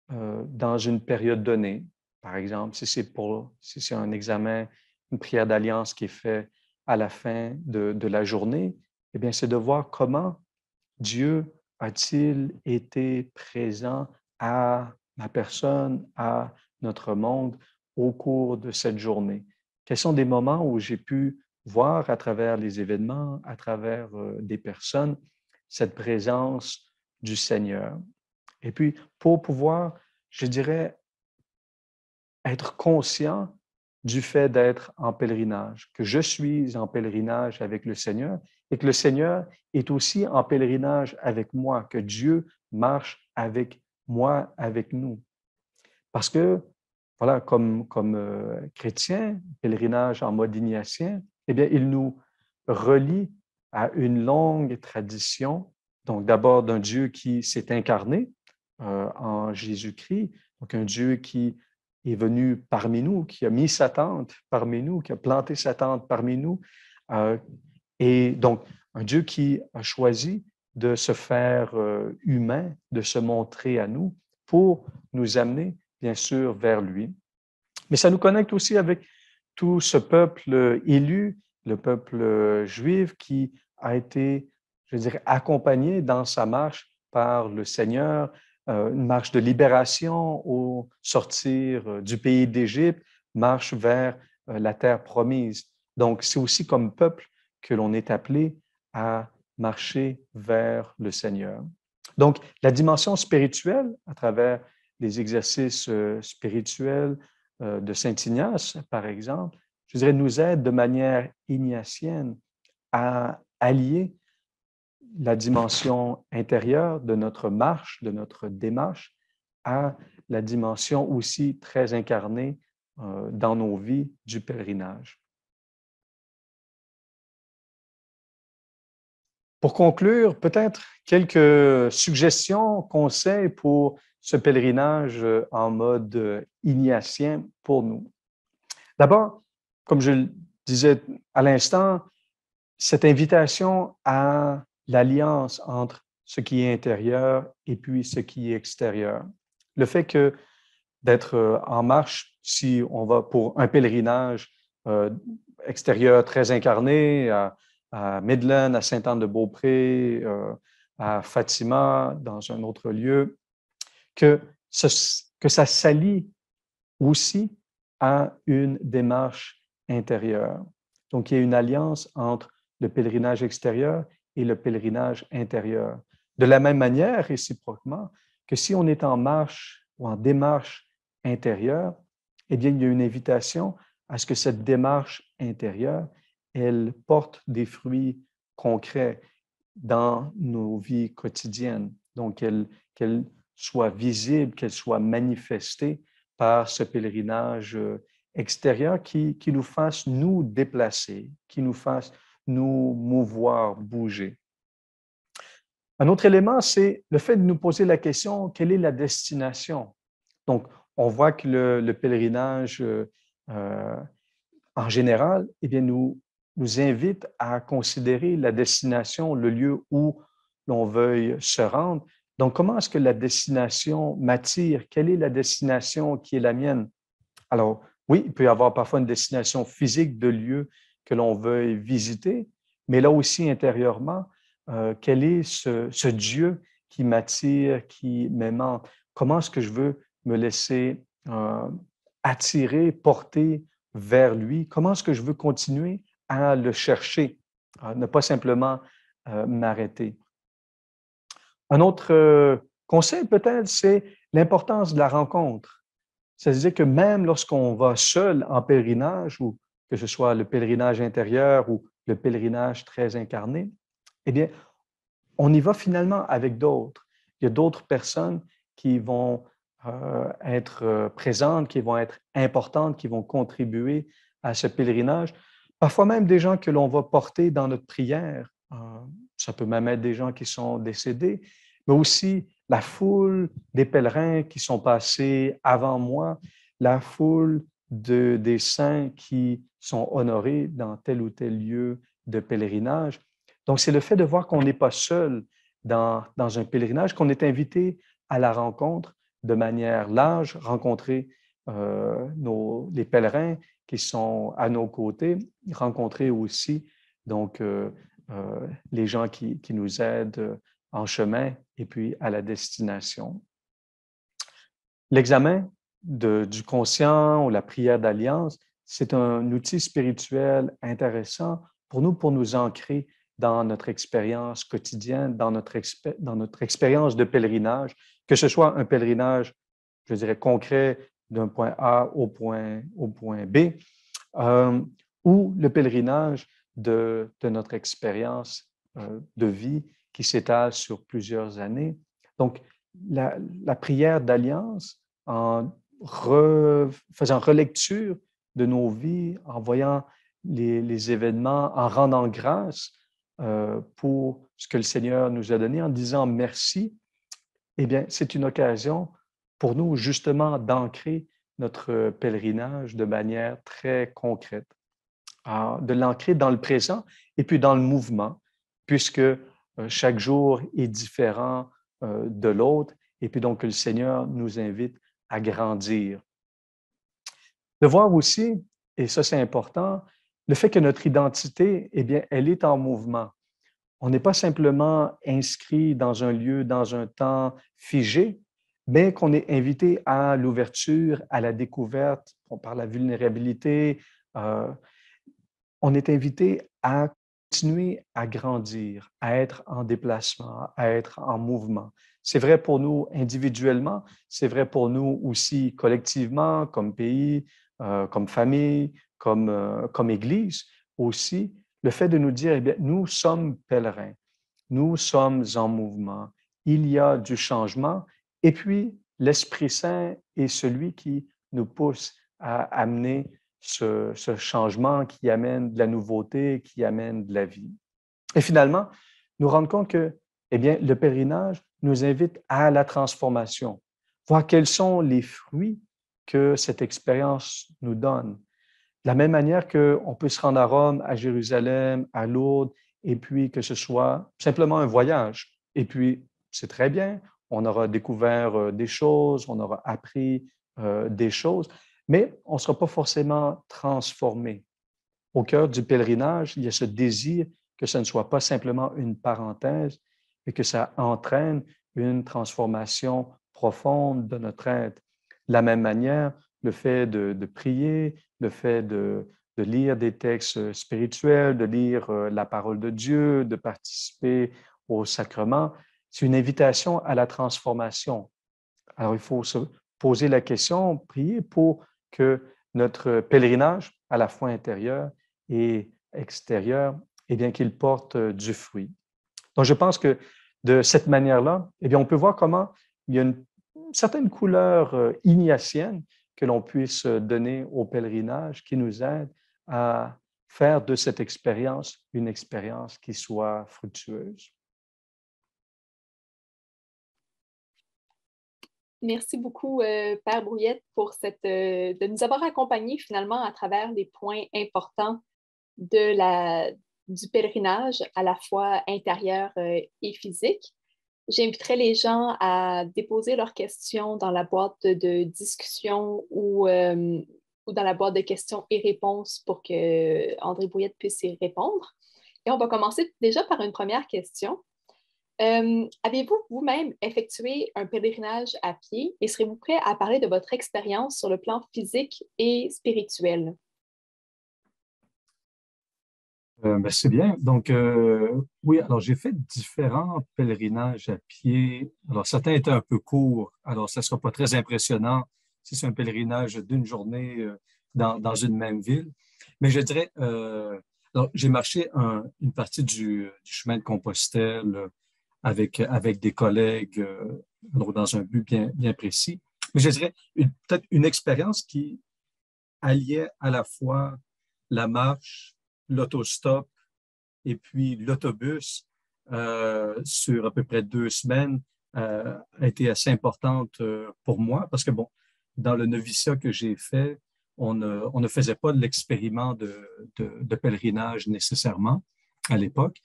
dans une période donnée. Par exemple, si c'est un examen, une prière d'alliance qui est faite à la fin de la journée, eh bien, c'est de voir comment Dieu a-t-il été présent à ma personne, à notre monde au cours de cette journée? Quels sont des moments où j'ai pu voir à travers les événements, à travers des personnes, cette présence du Seigneur? Et puis, pour pouvoir, je dirais, être conscient du fait d'être en pèlerinage, que je suis en pèlerinage avec le Seigneur et que le Seigneur est aussi en pèlerinage avec moi, que Dieu marche avec moi, avec nous. Parce que, voilà, comme chrétien, pèlerinage en mode ignatien, eh bien, il nous relie à une longue tradition, donc d'abord d'un Dieu qui s'est incarné en Jésus-Christ, donc un Dieu qui est venu parmi nous, qui a mis sa tente parmi nous, qui a planté sa tente parmi nous, et donc un Dieu qui a choisi de se faire humain, de se montrer à nous pour nous amener, bien sûr, vers lui. Mais ça nous connecte aussi avec tout ce peuple élu, le peuple juif qui a été, je dirais, accompagné dans sa marche par le Seigneur, une marche de libération au sortir du pays d'Égypte, marche vers la terre promise. Donc, c'est aussi comme peuple que l'on est appelé à marcher vers le Seigneur. Donc, la dimension spirituelle, à travers les exercices spirituels de Saint Ignace, par exemple, je dirais, nous aide de manière ignatienne à allier la dimension intérieure de notre marche, de notre démarche, à la dimension aussi très incarnée dans nos vies du pèlerinage. Pour conclure, peut-être quelques suggestions, conseils pour ce pèlerinage en mode ignatien pour nous. D'abord, comme je le disais à l'instant, cette invitation à l'alliance entre ce qui est intérieur et puis ce qui est extérieur. Le fait que d'être en marche, si on va pour un pèlerinage extérieur très incarné, à Midland, à Sainte-Anne-de-Beaupré, à Fatima, dans un autre lieu, que ça s'allie aussi à une démarche intérieure. Donc, il y a une alliance entre le pèlerinage extérieur et le pèlerinage intérieur. De la même manière, réciproquement, que si on est en marche ou en démarche intérieure, eh bien, il y a une invitation à ce que cette démarche intérieure, elle porte des fruits concrets dans nos vies quotidiennes. Donc, qu'elle soit visible, qu'elle soit manifestée par ce pèlerinage extérieur qui nous fasse nous déplacer, qui nous fasse nous mouvoir, bouger. Un autre élément, c'est le fait de nous poser la question, quelle est la destination? Donc, on voit que le pèlerinage, en général, eh bien, nous invite à considérer la destination, le lieu où l'on veuille se rendre. Donc, comment est-ce que la destination m'attire? Quelle est la destination qui est la mienne? Alors, oui, il peut y avoir parfois une destination physique de lieu que l'on veuille visiter, mais là aussi intérieurement, quel est ce Dieu qui m'attire, qui m'aimante? Comment est-ce que je veux me laisser attirer, porter vers lui? Comment est-ce que je veux continuer à le chercher, ne pas simplement m'arrêter? Un autre conseil peut-être, c'est l'importance de la rencontre. C'est-à-dire que même lorsqu'on va seul en pèlerinage, ou que ce soit le pèlerinage intérieur ou le pèlerinage très incarné, eh bien, on y va finalement avec d'autres. Il y a d'autres personnes qui vont être présentes, qui vont être importantes, qui vont contribuer à ce pèlerinage. Parfois même des gens que l'on va porter dans notre prière. Ça peut même être des gens qui sont décédés, mais aussi la foule des pèlerins qui sont passés avant moi, la foule des saints qui sont honorés dans tel ou tel lieu de pèlerinage. Donc, c'est le fait de voir qu'on n'est pas seul dans un pèlerinage, qu'on est invité à la rencontre de manière large, rencontrer les pèlerins qui sont à nos côtés, rencontrer aussi donc, les gens qui nous aident en chemin et puis à la destination. L'examen du conscient ou la prière d'alliance, c'est un outil spirituel intéressant pour nous ancrer dans notre expérience quotidienne, dans notre expérience de pèlerinage, que ce soit un pèlerinage, je dirais, concret d'un point A au point B, ou le pèlerinage de notre expérience de vie qui s'étale sur plusieurs années. Donc, la prière d'alliance, en faisant relecture de nos vies, en voyant les événements, en rendant grâce pour ce que le Seigneur nous a donné, en disant merci, eh bien, c'est une occasion pour nous justement d'ancrer notre pèlerinage de manière très concrète, de l'ancrer dans le présent et puis dans le mouvement, puisque chaque jour est différent de l'autre, et puis donc le Seigneur nous invite à grandir. De voir aussi, et ça c'est important, le fait que notre identité, eh bien, elle est en mouvement. On n'est pas simplement inscrit dans un lieu, dans un temps figé, mais qu'on est invité à l'ouverture, à la découverte, on parle de la vulnérabilité, on est invité à continuer à grandir, à être en déplacement, à être en mouvement. C'est vrai pour nous individuellement, c'est vrai pour nous aussi collectivement, comme pays, comme famille, comme Église aussi. Le fait de nous dire, eh bien, nous sommes pèlerins, nous sommes en mouvement, il y a du changement, et puis l'Esprit Saint est celui qui nous pousse à amener ce changement qui amène de la nouveauté, qui amène de la vie. Et finalement, nous rendre compte que, eh bien, le pèlerinage nous invite à la transformation, voir quels sont les fruits que cette expérience nous donne. De la même manière qu'on peut se rendre à Rome, à Jérusalem, à Lourdes, et puis que ce soit simplement un voyage. Et puis, c'est très bien, on aura découvert des choses, on aura appris des choses, mais on ne sera pas forcément transformé. Au cœur du pèlerinage, il y a ce désir que ce ne soit pas simplement une parenthèse, mais que ça entraîne une transformation profonde de notre être. De la même manière, le fait de prier, le fait de lire des textes spirituels, de lire la parole de Dieu, de participer au sacrement, c'est une invitation à la transformation. Alors, il faut se poser la question, prier pour que notre pèlerinage, à la fois intérieur et extérieur, eh bien, qu'il porte du fruit. Donc, je pense que de cette manière-là, eh bien, on peut voir comment il y a une certaine couleur ignatienne que l'on puisse donner au pèlerinage qui nous aide à faire de cette expérience une expérience qui soit fructueuse. Merci beaucoup, Père Brouillette, pour de nous avoir accompagnés finalement à travers les points importants du pèlerinage, à la fois intérieur et physique. J'inviterai les gens à déposer leurs questions dans la boîte de discussion ou dans la boîte de questions et réponses pour que André Brouillette puisse y répondre. Et on va commencer déjà par une première question. Avez-vous vous-même effectué un pèlerinage à pied et serez-vous prêt à parler de votre expérience sur le plan physique et spirituel? C'est bien. Donc, oui, alors j'ai fait différents pèlerinages à pied. Alors, certains étaient un peu courts. Alors, ça ne sera pas très impressionnant si c'est un pèlerinage d'une journée dans une même ville. Mais je dirais, alors, j'ai marché une partie du chemin de Compostelle avec des collègues dans un but bien précis. Mais je dirais peut-être une expérience qui alliait à la fois la marche, l'autostop et puis l'autobus sur à peu près 2 semaines a été assez importante pour moi parce que, bon, dans le noviciat que j'ai fait, on ne faisait pas l'expériment de pèlerinage nécessairement à l'époque.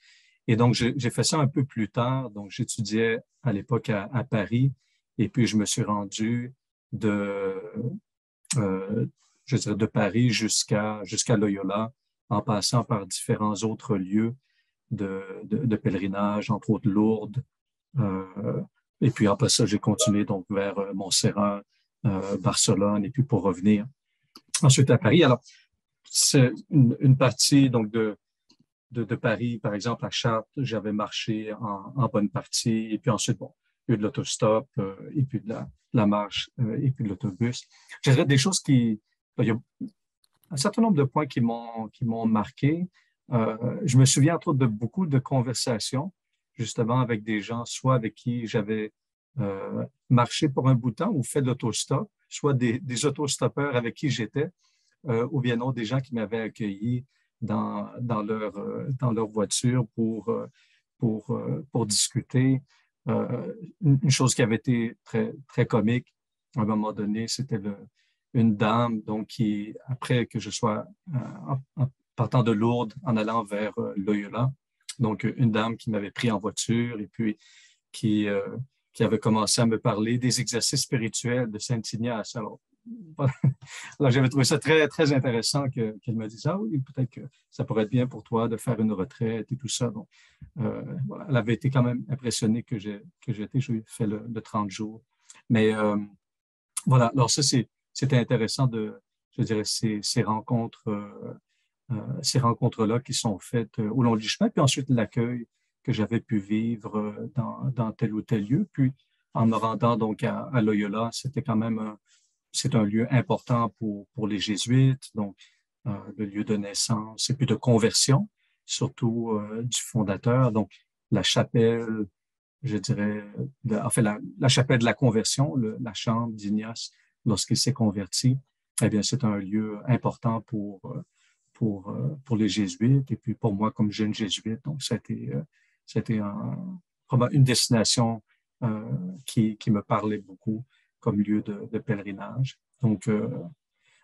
Et donc, j'ai fait ça un peu plus tard. Donc, j'étudiais à l'époque à Paris et puis je me suis rendu je dirais de Paris jusqu'à Loyola, en passant par différents autres lieux de pèlerinage, entre autres Lourdes. Et puis après ça, j'ai continué donc vers Montserrat, Barcelone, et puis pour revenir ensuite à Paris. Alors, c'est une partie donc de Paris, par exemple, à Chartres, j'avais marché en bonne partie, et puis ensuite, bon, il y a eu de l'autostop, et puis de la marche, et puis de l'autobus. Je dirais des choses il y a un certain nombre de points qui m'ont marqué. Je me souviens entre autres de beaucoup de conversations, justement avec des gens, soit avec qui j'avais marché pour un bout de temps ou fait de l'autostop, soit des autostoppeurs avec qui j'étais, ou bien non, des gens qui m'avaient accueilli dans leur voiture pour discuter. Une chose qui avait été très, très comique, à un moment donné, c'était une dame donc qui, après que je sois en partant de Lourdes, en allant vers Loyola, donc une dame qui m'avait pris en voiture et puis qui avait commencé à me parler des exercices spirituels de Saint-Ignace. Alors, j'avais trouvé ça très, très intéressant qu'elle me dise, ah oui, peut-être que ça pourrait être bien pour toi de faire une retraite et tout ça. Donc, voilà, elle avait été quand même impressionnée que j'ai fait le 30 jours. Mais voilà, alors ça, c'était intéressant je dirais, ces rencontres-là qui sont faites au long du chemin, puis ensuite l'accueil que j'avais pu vivre dans tel ou tel lieu. Puis, en me rendant donc à Loyola, c'était quand même c'est un lieu important pour les jésuites, donc le lieu de naissance et puis de conversion, surtout du fondateur. Donc, la chapelle, je dirais, la chapelle de la conversion, la chambre d'Ignace, lorsqu'il s'est converti, eh bien, c'est un lieu important pour les jésuites et puis pour moi comme jeune jésuite. Donc, c'était vraiment une destination qui me parlait beaucoup comme lieu de pèlerinage. Donc,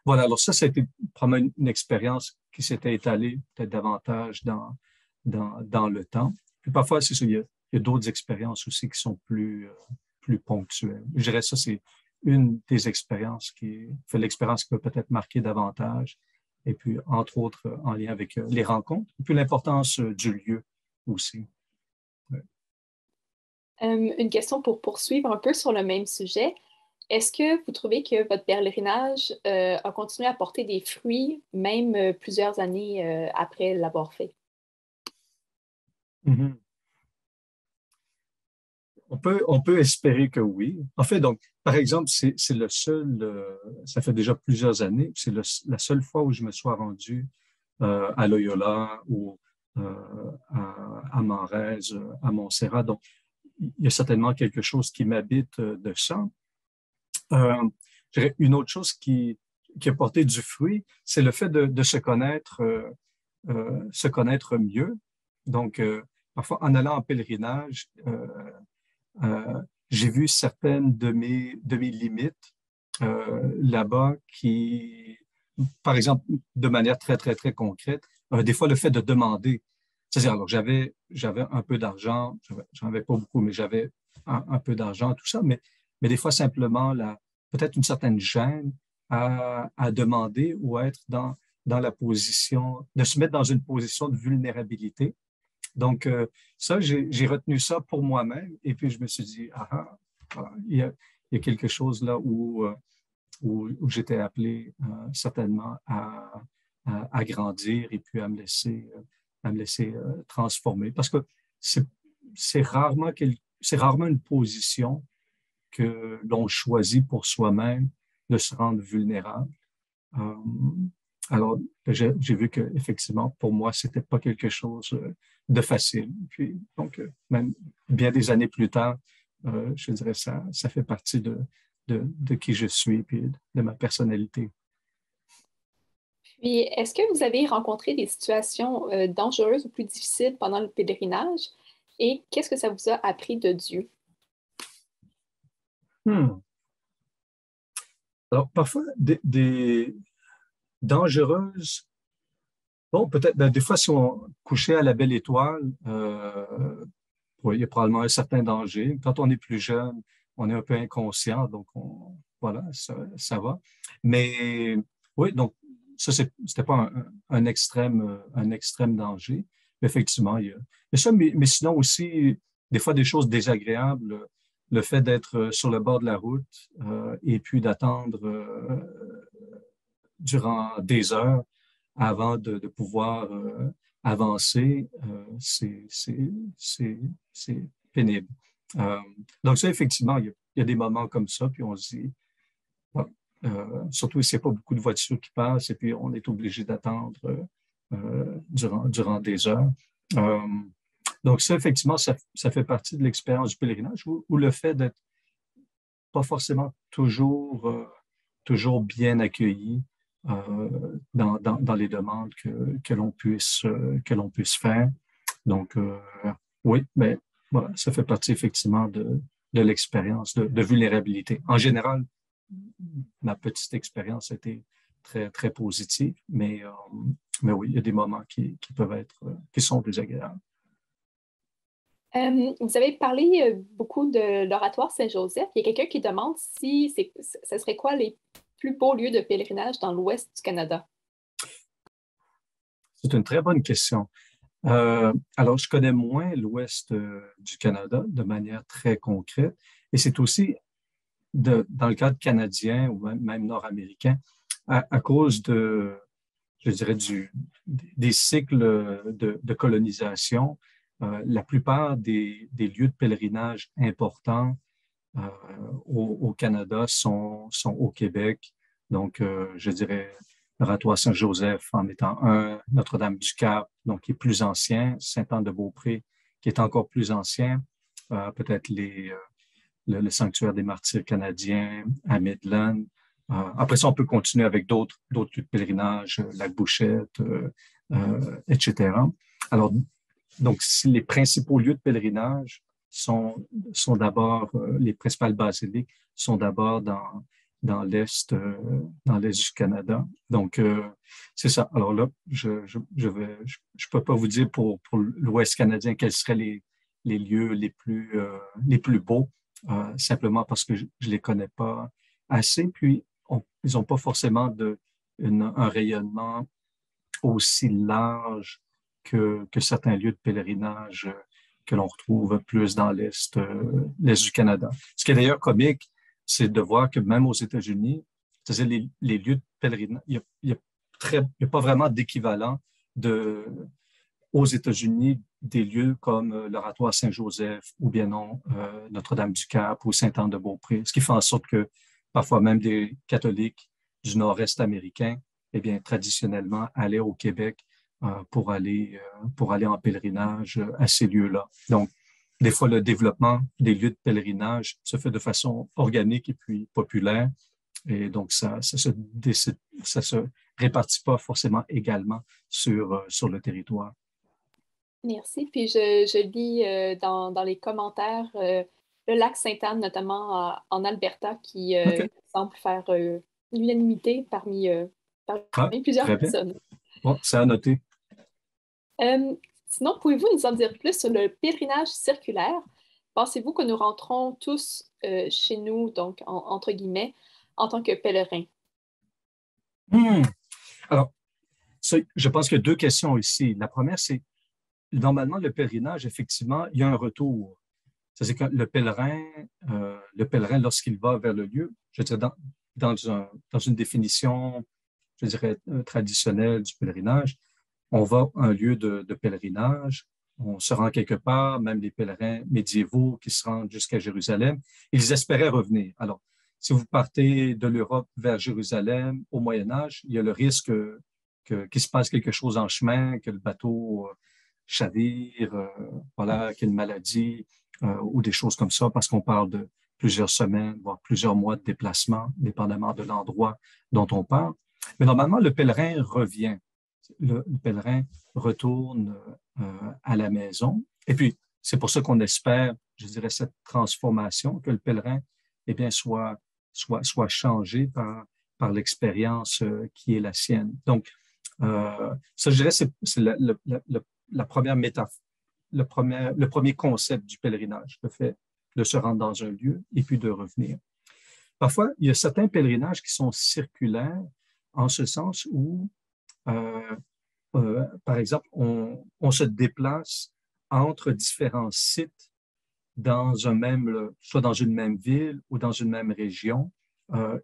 voilà, alors ça a été probablement une expérience qui s'était étalée peut-être davantage dans le temps. Puis parfois, c'est ça, il y a d'autres expériences aussi qui sont plus ponctuelles. Je dirais ça, c'est une des expériences l'expérience qui peut peut-être marquer davantage. Et puis, entre autres, en lien avec les rencontres, et puis l'importance du lieu aussi. Ouais. Une question pour poursuivre un peu sur le même sujet. Est-ce que vous trouvez que votre pèlerinage a continué à porter des fruits, même plusieurs années après l'avoir fait? Mm-hmm. On peut espérer que oui. En fait, donc, par exemple, c'est le seul, ça fait déjà plusieurs années, c'est la seule fois où je me sois rendu à Loyola ou à Manresa, à Montserrat. Donc, il y a certainement quelque chose qui m'habite de ça. Je dirais une autre chose qui a porté du fruit, c'est le fait de se connaître mieux. Donc, parfois, en allant en pèlerinage, j'ai vu certaines de mes limites là-bas qui, par exemple, de manière très, très, très concrète, des fois, le fait de demander. C'est-à-dire, alors, j'avais un peu d'argent, j'en avais pas beaucoup, mais j'avais un peu d'argent, tout ça, mais des fois, simplement, peut-être une certaine gêne à demander ou à être dans la position, de se mettre dans une position de vulnérabilité. Donc, ça, j'ai retenu ça pour moi-même et puis je me suis dit, il y a quelque chose là où j'étais appelé certainement à grandir et puis à me laisser transformer. Parce que c'est rarement une position que l'on choisit pour soi-même de se rendre vulnérable. Alors, j'ai vu qu'effectivement, pour moi, c'était pas quelque chose de facile. Puis, donc, même bien des années plus tard, je dirais ça fait partie de qui je suis puis de ma personnalité. Puis, est-ce que vous avez rencontré des situations dangereuses ou plus difficiles pendant le pèlerinage? Et qu'est-ce que ça vous a appris de Dieu? Alors, parfois, des dangereuses. Bon, peut-être, des fois, si on couchait à la belle étoile, oui, il y a probablement un certain danger. Quand on est plus jeune, on est un peu inconscient, donc voilà, ça va. Mais oui, donc ça, c'était pas un extrême danger. Mais effectivement, il y a ça, mais sinon aussi, des fois, des choses désagréables. Le fait d'être sur le bord de la route et puis d'attendre durant des heures avant de pouvoir avancer, c'est pénible. Donc ça, effectivement, il y a des moments comme ça, puis on se dit, surtout s'il n'y a pas beaucoup de voitures qui passent, et puis on est obligé d'attendre durant des heures. Donc ça, effectivement, ça fait partie de l'expérience du pèlerinage, où le fait d'être pas forcément toujours bien accueilli dans les demandes que l'on puisse faire. Donc, oui, mais voilà, ça fait partie effectivement de l'expérience de vulnérabilité. En général, ma petite expérience a été très, très positive, mais oui, il y a des moments qui peuvent être, qui sont désagréables. Vous avez parlé beaucoup de l'oratoire Saint-Joseph. Il y a quelqu'un qui demande si ce serait quoi les plus beaux lieux de pèlerinage dans l'ouest du Canada? C'est une très bonne question. Alors, je connais moins l'ouest du Canada de manière très concrète, et c'est aussi dans le cadre canadien ou même nord-américain, à cause je dirais, des cycles de colonisation. La plupart des lieux de pèlerinage importants au Canada sont au Québec. Donc, je dirais l'oratoire Saint-Joseph en étant un, Notre-Dame-du-Cap, donc qui est plus ancien, Sainte-Anne-de-Beaupré, qui est encore plus ancien, peut-être le Sanctuaire des Martyrs canadiens à Midland. Après ça, on peut continuer avec d'autres lieux de pèlerinage, Lac-Bouchette, etc. Alors, donc, les principaux lieux de pèlerinage sont d'abord, les principales basiliques sont d'abord dans l'Est du Canada. Donc, c'est ça. Alors là, je peux pas vous dire pour l'Ouest canadien quels seraient les lieux les plus beaux, simplement parce que je les connais pas assez. Puis, ils ont pas forcément un rayonnement aussi large que certains lieux de pèlerinage que l'on retrouve plus dans l'Est du Canada. Ce qui est d'ailleurs comique, c'est de voir que même aux États-Unis, c'est-à-dire les lieux de pèlerinage, il y a pas vraiment d'équivalent aux États-Unis des lieux comme l'Oratoire Saint-Joseph ou bien non Notre-Dame-du-Cap ou Sainte-Anne-de-Beaupré, ce qui fait en sorte que parfois même des catholiques du nord-est américain, eh bien, traditionnellement, allaient au Québec pour aller en pèlerinage à ces lieux-là. Donc, des fois, le développement des lieux de pèlerinage se fait de façon organique et puis populaire. Et donc, ça se répartit pas forcément également sur le territoire. Merci. Puis je lis dans les commentaires le lac Sainte-Anne, notamment en Alberta, qui OK. semble faire l'unanimité parmi plusieurs Très bien. personnes. Bon, c'est à noter. Sinon, pouvez-vous nous en dire plus sur le pèlerinage circulaire? Pensez-vous que nous rentrons tous chez nous, donc entre guillemets, en tant que pèlerins? Alors, je pense qu'il y a deux questions ici. La première, c'est normalement le pèlerinage, effectivement, il y a un retour. C'est que le pèlerin, lorsqu'il va vers le lieu, je veux dire, dans une définition, je dirais, traditionnelle du pèlerinage, on va à un lieu de pèlerinage, on se rend quelque part, même les pèlerins médiévaux qui se rendent jusqu'à Jérusalem, ils espéraient revenir. Alors, si vous partez de l'Europe vers Jérusalem au Moyen Âge, il y a le risque qu'il se passe quelque chose en chemin, que le bateau chavire, voilà, qu'il y ait une maladie ou des choses comme ça, parce qu'on parle de plusieurs semaines, voire plusieurs mois de déplacement, dépendamment de l'endroit dont on part. Mais normalement, le pèlerin revient. Le pèlerin retourne à la maison. Et puis, c'est pour ça qu'on espère, je dirais, cette transformation, que le pèlerin, eh bien, soit changé par l'expérience qui est la sienne. Donc, ça, je dirais, c'est la première métaphore, le premier concept du pèlerinage, le fait de se rendre dans un lieu et puis de revenir. Parfois, il y a certains pèlerinages qui sont circulaires en ce sens où par exemple, on se déplace entre différents sites soit dans une même ville ou dans une même région.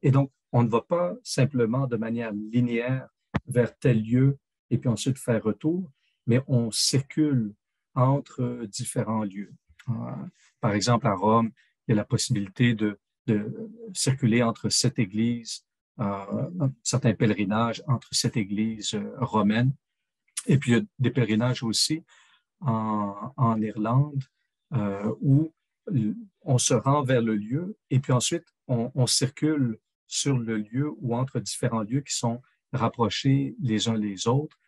Et donc, on ne va pas simplement de manière linéaire vers tel lieu et puis ensuite faire retour, mais on circule entre différents lieux. Par exemple, à Rome, il y a la possibilité de circuler entre 7 églises, certains pèlerinages entre 7 églises romaines. Et puis, il y a des pèlerinages aussi en Irlande où on se rend vers le lieu et puis ensuite, on circule sur le lieu ou entre différents lieux qui sont rapprochés les uns les autres.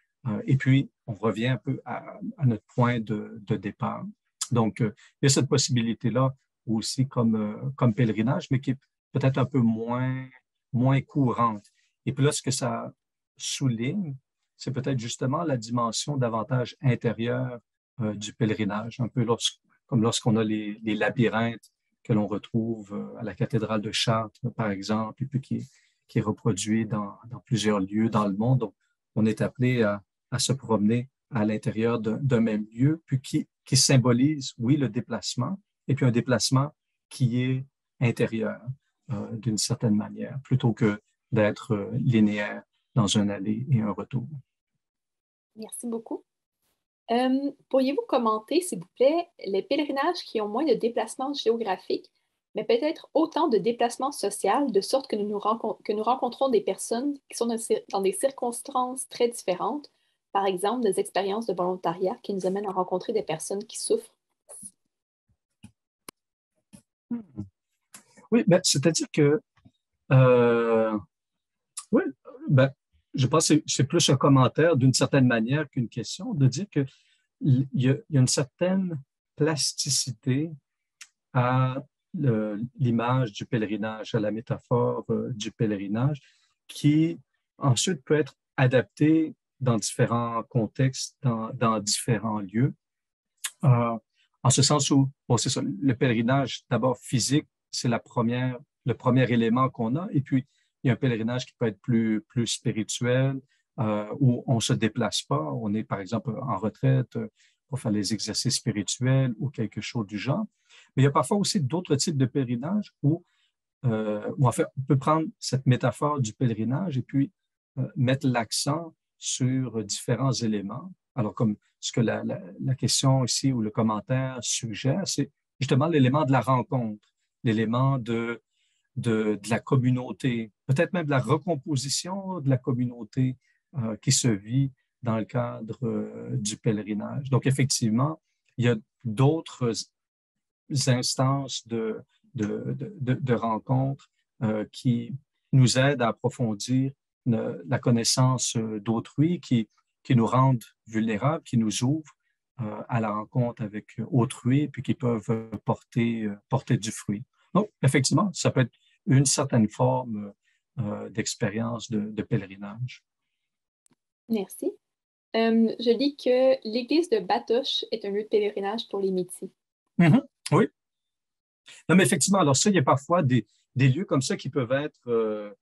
Et puis, on revient un peu à notre point de départ. Donc, il y a cette possibilité-là aussi comme pèlerinage, mais qui est peut-être un peu moins courante. Et puis là, ce que ça souligne, c'est peut-être justement la dimension davantage intérieure du pèlerinage, un peu comme lorsqu'on a les labyrinthes que l'on retrouve à la cathédrale de Chartres, par exemple, et puis qui est reproduit dans plusieurs lieux dans le monde. Donc, on est appelé à se promener à l'intérieur d'un même lieu, puis qui symbolise, oui, le déplacement, et puis un déplacement qui est intérieur d'une certaine manière, plutôt que d'être linéaire dans un aller et un retour. Merci beaucoup. Pourriez-vous commenter, s'il vous plaît, les pèlerinages qui ont moins de déplacements géographiques, mais peut-être autant de déplacements sociaux, de sorte que nous rencontrons des personnes qui sont dans des circonstances très différentes, par exemple des expériences de volontariat qui nous amènent à rencontrer des personnes qui souffrent? Oui, ben, c'est-à-dire que oui, ben, je pense que c'est plus un commentaire d'une certaine manière qu'une question, de dire qu'il y a une certaine plasticité à l'image du pèlerinage, à la métaphore du pèlerinage, qui ensuite peut être adaptée dans différents contextes, dans différents lieux. En ce sens où, bon, c'est ça, le pèlerinage, d'abord physique, c'est le premier élément qu'on a, et puis il y a un pèlerinage qui peut être plus spirituel, où on ne se déplace pas. On est, par exemple, en retraite pour faire les exercices spirituels ou quelque chose du genre. Mais il y a parfois aussi d'autres types de pèlerinage où en fait, on peut prendre cette métaphore du pèlerinage et puis mettre l'accent sur différents éléments. Alors, comme ce que la question ici ou le commentaire suggère, c'est justement l'élément de la rencontre, l'élément de la communauté, peut-être même de la recomposition de la communauté qui se vit dans le cadre du pèlerinage. Donc, effectivement, il y a d'autres instances de rencontres qui nous aident à approfondir la connaissance d'autrui, qui nous rendent vulnérables, qui nous ouvrent à la rencontre avec autrui, puis qui peuvent porter du fruit. Donc, effectivement, ça peut être une certaine forme d'expérience de pèlerinage. Merci. Je lis que l'église de Batoche est un lieu de pèlerinage pour les Métis. Mm-hmm. Oui. Non, mais effectivement, alors ça, il y a parfois des lieux comme ça qui peuvent être,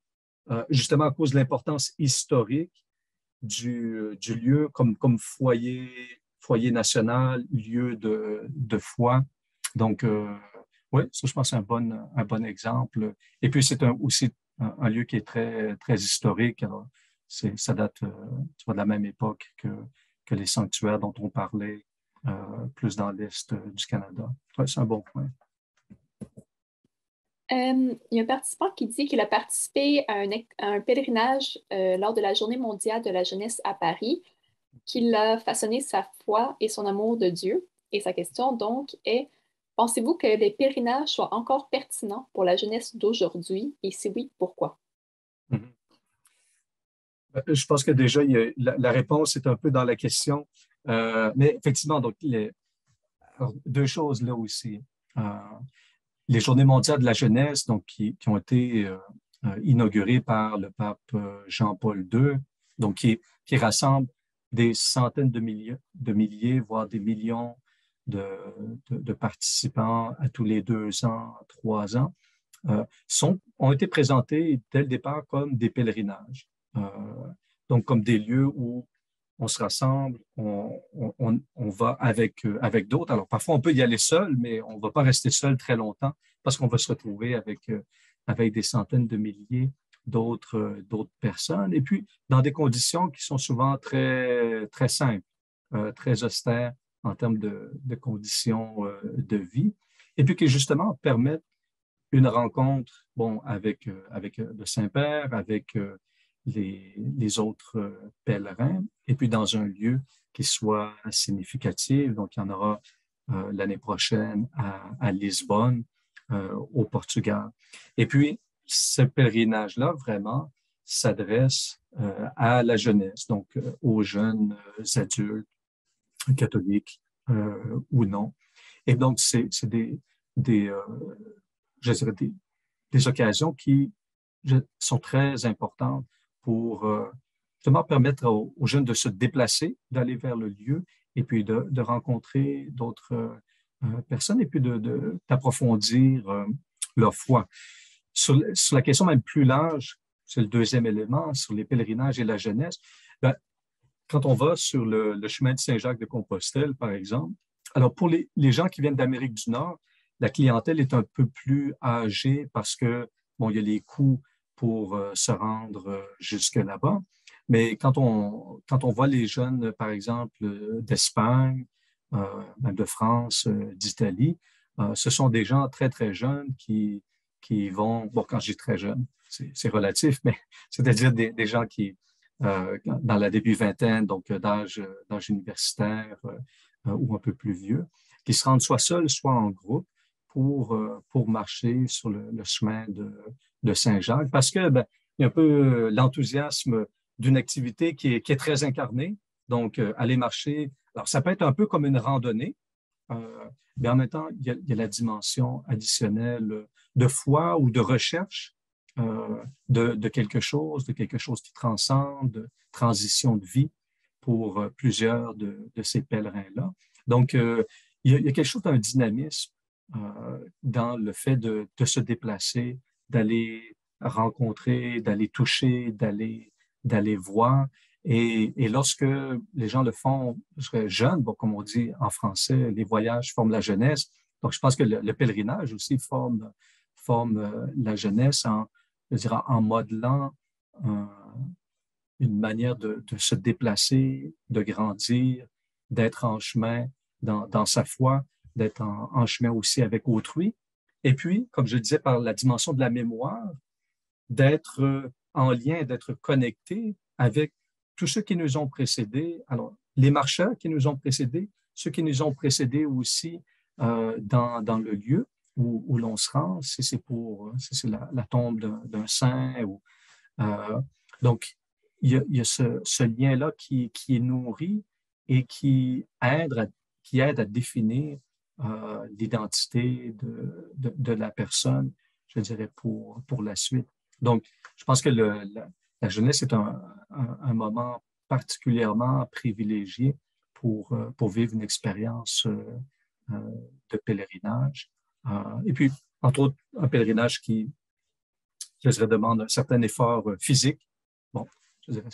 justement à cause de l'importance historique du lieu comme foyer national, lieu de foi. Donc, oui, ça, je pense, c'est un bon exemple. Et puis, c'est aussi un lieu qui est très, très historique. Alors, ça date tu vois, de la même époque que les sanctuaires dont on parlait plus dans l'Est du Canada. Ouais, c'est un bon point. Il y a un participant qui dit qu'il a participé à un pèlerinage lors de la Journée mondiale de la jeunesse à Paris, qu'il a façonné sa foi et son amour de Dieu. Et sa question, donc, est: pensez-vous que les pèlerinages soient encore pertinents pour la jeunesse d'aujourd'hui? Et si oui, pourquoi? Mm-hmm. Je pense que déjà, la réponse est un peu dans la question. Mais effectivement, donc, alors, deux choses là aussi. Les Journées mondiales de la jeunesse, donc, qui ont été inaugurées par le pape Jean-Paul II, donc qui rassemble des centaines de milliers, voire des millions de participants à tous les 2 ans, 3 ans, ont été présentés dès le départ comme des pèlerinages. Donc, comme des lieux où on se rassemble, on va avec d'autres. Alors, parfois, on peut y aller seul, mais on ne va pas rester seul très longtemps parce qu'on va se retrouver avec des centaines de milliers d'autres personnes. Et puis, dans des conditions qui sont souvent très, très simples, très austères en termes de conditions de vie. Et puis, qui, justement, permettent une rencontre, bon, avec le Saint-Père, avec les autres pèlerins, et puis dans un lieu qui soit significatif. Donc, il y en aura l'année prochaine à Lisbonne, au Portugal. Et puis, ce pèlerinage-là, vraiment, s'adresse à la jeunesse, donc aux jeunes adultes, catholiques ou non. Et donc, c'est je dirais des occasions qui sont très importantes pour justement permettre aux jeunes de se déplacer, d'aller vers le lieu et puis de rencontrer d'autres personnes et puis d'approfondir leur foi. Sur la question même plus large, c'est le deuxième élément, sur les pèlerinages et la jeunesse, ben, quand on va sur le chemin de Saint-Jacques-de-Compostelle, par exemple, alors pour les gens qui viennent d'Amérique du Nord, la clientèle est un peu plus âgée parce que, bon, il y a les coûts pour se rendre jusque là-bas. Mais quand on voit les jeunes, par exemple, d'Espagne, même de France, d'Italie, ce sont des gens très, très jeunes qui vont, bon, quand je dis très jeunes, c'est relatif, mais c'est-à-dire des gens qui, dans la début vingtaine, donc d'âge universitaire ou un peu plus vieux, qui se rendent soit seuls, soit en groupe pour marcher sur le chemin de Saint-Jacques, parce que ben, il y a un peu l'enthousiasme d'une activité qui est très incarnée. Donc, aller marcher, alors ça peut être un peu comme une randonnée, mais en même temps, il y a la dimension additionnelle de foi ou de recherche de quelque chose qui transcende, de transition de vie pour plusieurs de ces pèlerins-là. Donc, il y a quelque chose d'un dynamisme dans le fait de se déplacer, d'aller rencontrer, d'aller toucher, d'aller voir. Et lorsque les gens le font, je serais jeune, bon, comme on dit en français, les voyages forment la jeunesse. Donc, je pense que le pèlerinage aussi forme la jeunesse en modelant une manière de se déplacer, de grandir, d'être en chemin dans sa foi, d'être en chemin aussi avec autrui. Et puis, comme je le disais, par la dimension de la mémoire, d'être en lien, d'être connecté avec tous ceux qui nous ont précédés. Alors, les marcheurs qui nous ont précédés, ceux qui nous ont précédés aussi dans le lieu où l'on se rend, si c'est la tombe d'un saint. Euh, donc, il y a ce lien-là qui est nourri et qui aide à définir l'identité de la personne, je dirais, pour la suite. Donc, je pense que la jeunesse est un moment particulièrement privilégié pour vivre une expérience de pèlerinage. Et puis, entre autres, un pèlerinage qui, je dirais, demande un certain effort physique. Bon, je dirais,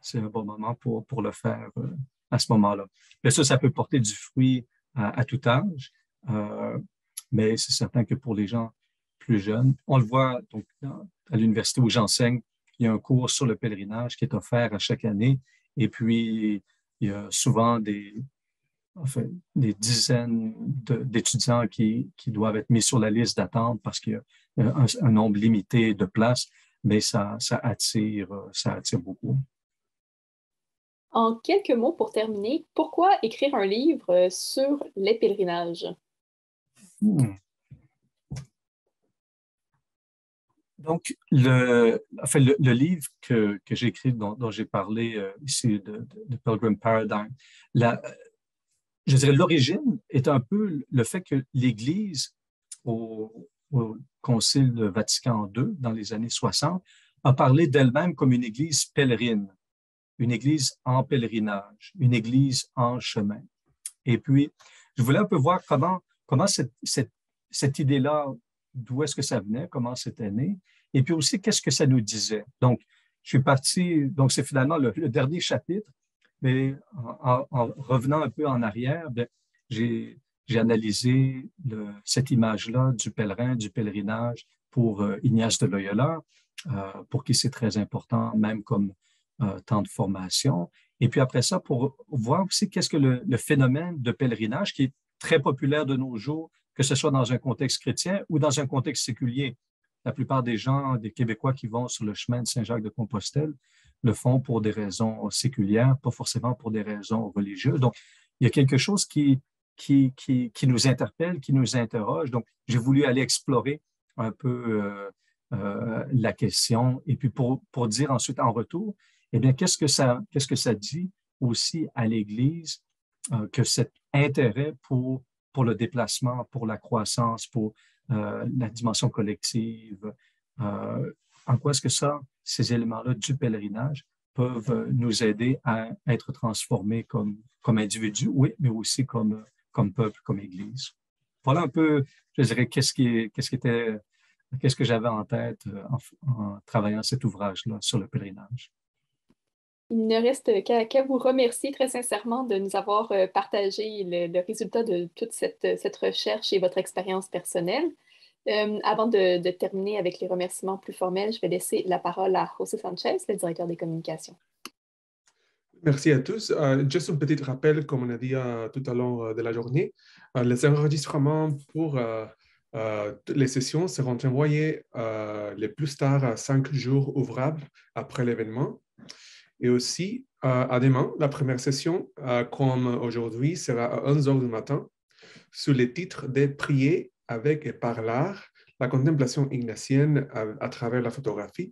c'est un bon moment pour le faire à ce moment-là. Mais ça peut porter du fruit à tout âge, mais c'est certain que pour les gens plus jeunes, on le voit donc à l'université où j'enseigne, il y a un cours sur le pèlerinage qui est offert à chaque année, et puis il y a souvent des dizaines d'étudiants qui doivent être mis sur la liste d'attente parce qu'il y a un nombre limité de places, mais ça attire beaucoup. En quelques mots pour terminer, pourquoi écrire un livre sur les pèlerinages? Donc, le livre que j'ai écrit, dont j'ai parlé ici, de Pilgrim Paradigm, je dirais l'origine est un peu le fait que l'Église, au Concile de Vatican II, dans les années 60, a parlé d'elle-même comme une Église pèlerine, une Église en pèlerinage, une Église en chemin. Et puis, je voulais un peu voir comment cette idée-là, d'où est-ce que ça venait, comment c'était né, et puis aussi qu'est-ce que ça nous disait. Donc, je suis parti, donc c'est finalement le dernier chapitre, mais en revenant un peu en arrière, j'ai analysé cette image-là du pèlerin, du pèlerinage pour Ignace de Loyola, pour qui c'est très important, même comme temps de formation. Et puis après ça, pour voir aussi qu'est-ce que le phénomène de pèlerinage qui est très populaire de nos jours, que ce soit dans un contexte chrétien ou dans un contexte séculier. La plupart des gens, des Québécois qui vont sur le chemin de Saint-Jacques-de-Compostelle, le font pour des raisons séculières, pas forcément pour des raisons religieuses. Donc, il y a quelque chose qui nous interpelle, qui nous interroge. Donc, j'ai voulu aller explorer un peu la question et puis pour dire ensuite en retour, eh bien, qu'est-ce que ça dit aussi à l'Église que cet intérêt pour le déplacement, pour la croissance, pour la dimension collective, en quoi est-ce que ces éléments-là du pèlerinage peuvent nous aider à être transformés comme individus, oui, mais aussi comme peuple, comme Église. Voilà un peu, je dirais, qu'est-ce que j'avais en tête en travaillant cet ouvrage-là sur le pèlerinage. Il ne reste qu'à vous remercier très sincèrement de nous avoir partagé le résultat de toute cette recherche et votre expérience personnelle. Avant de terminer avec les remerciements plus formels, je vais laisser la parole à José Sanchez, le directeur des communications. Merci à tous. Juste un petit rappel, comme on a dit tout à l'heure de la journée, les enregistrements pour les sessions seront envoyés les plus tard à 5 jours ouvrables après l'événement. Et aussi, à demain, la première session, comme aujourd'hui, sera à 11 h du matin, sous les titres de Prier avec et par l'art, la contemplation ignatienne à travers la photographie,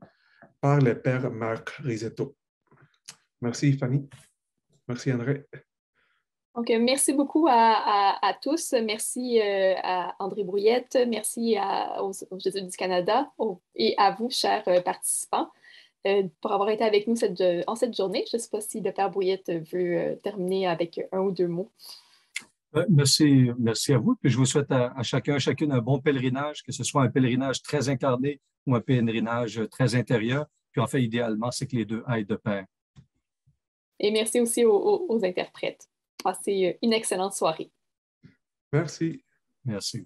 par le père Marc Risetto. Merci Fanny. Merci André. Donc, merci beaucoup à tous. Merci à André Brouillette. Merci aux Jésuites du Canada et à vous, chers participants, pour avoir été avec nous en cette journée. Je ne sais pas si le père Brouillette veut terminer avec un ou deux mots. Merci à vous. Puis je vous souhaite à chacune un bon pèlerinage, que ce soit un pèlerinage très incarné ou un pèlerinage très intérieur. Puis en fait, idéalement, c'est que les deux aillent de pair. Et merci aussi aux interprètes. Passez une excellente soirée. Merci. Merci.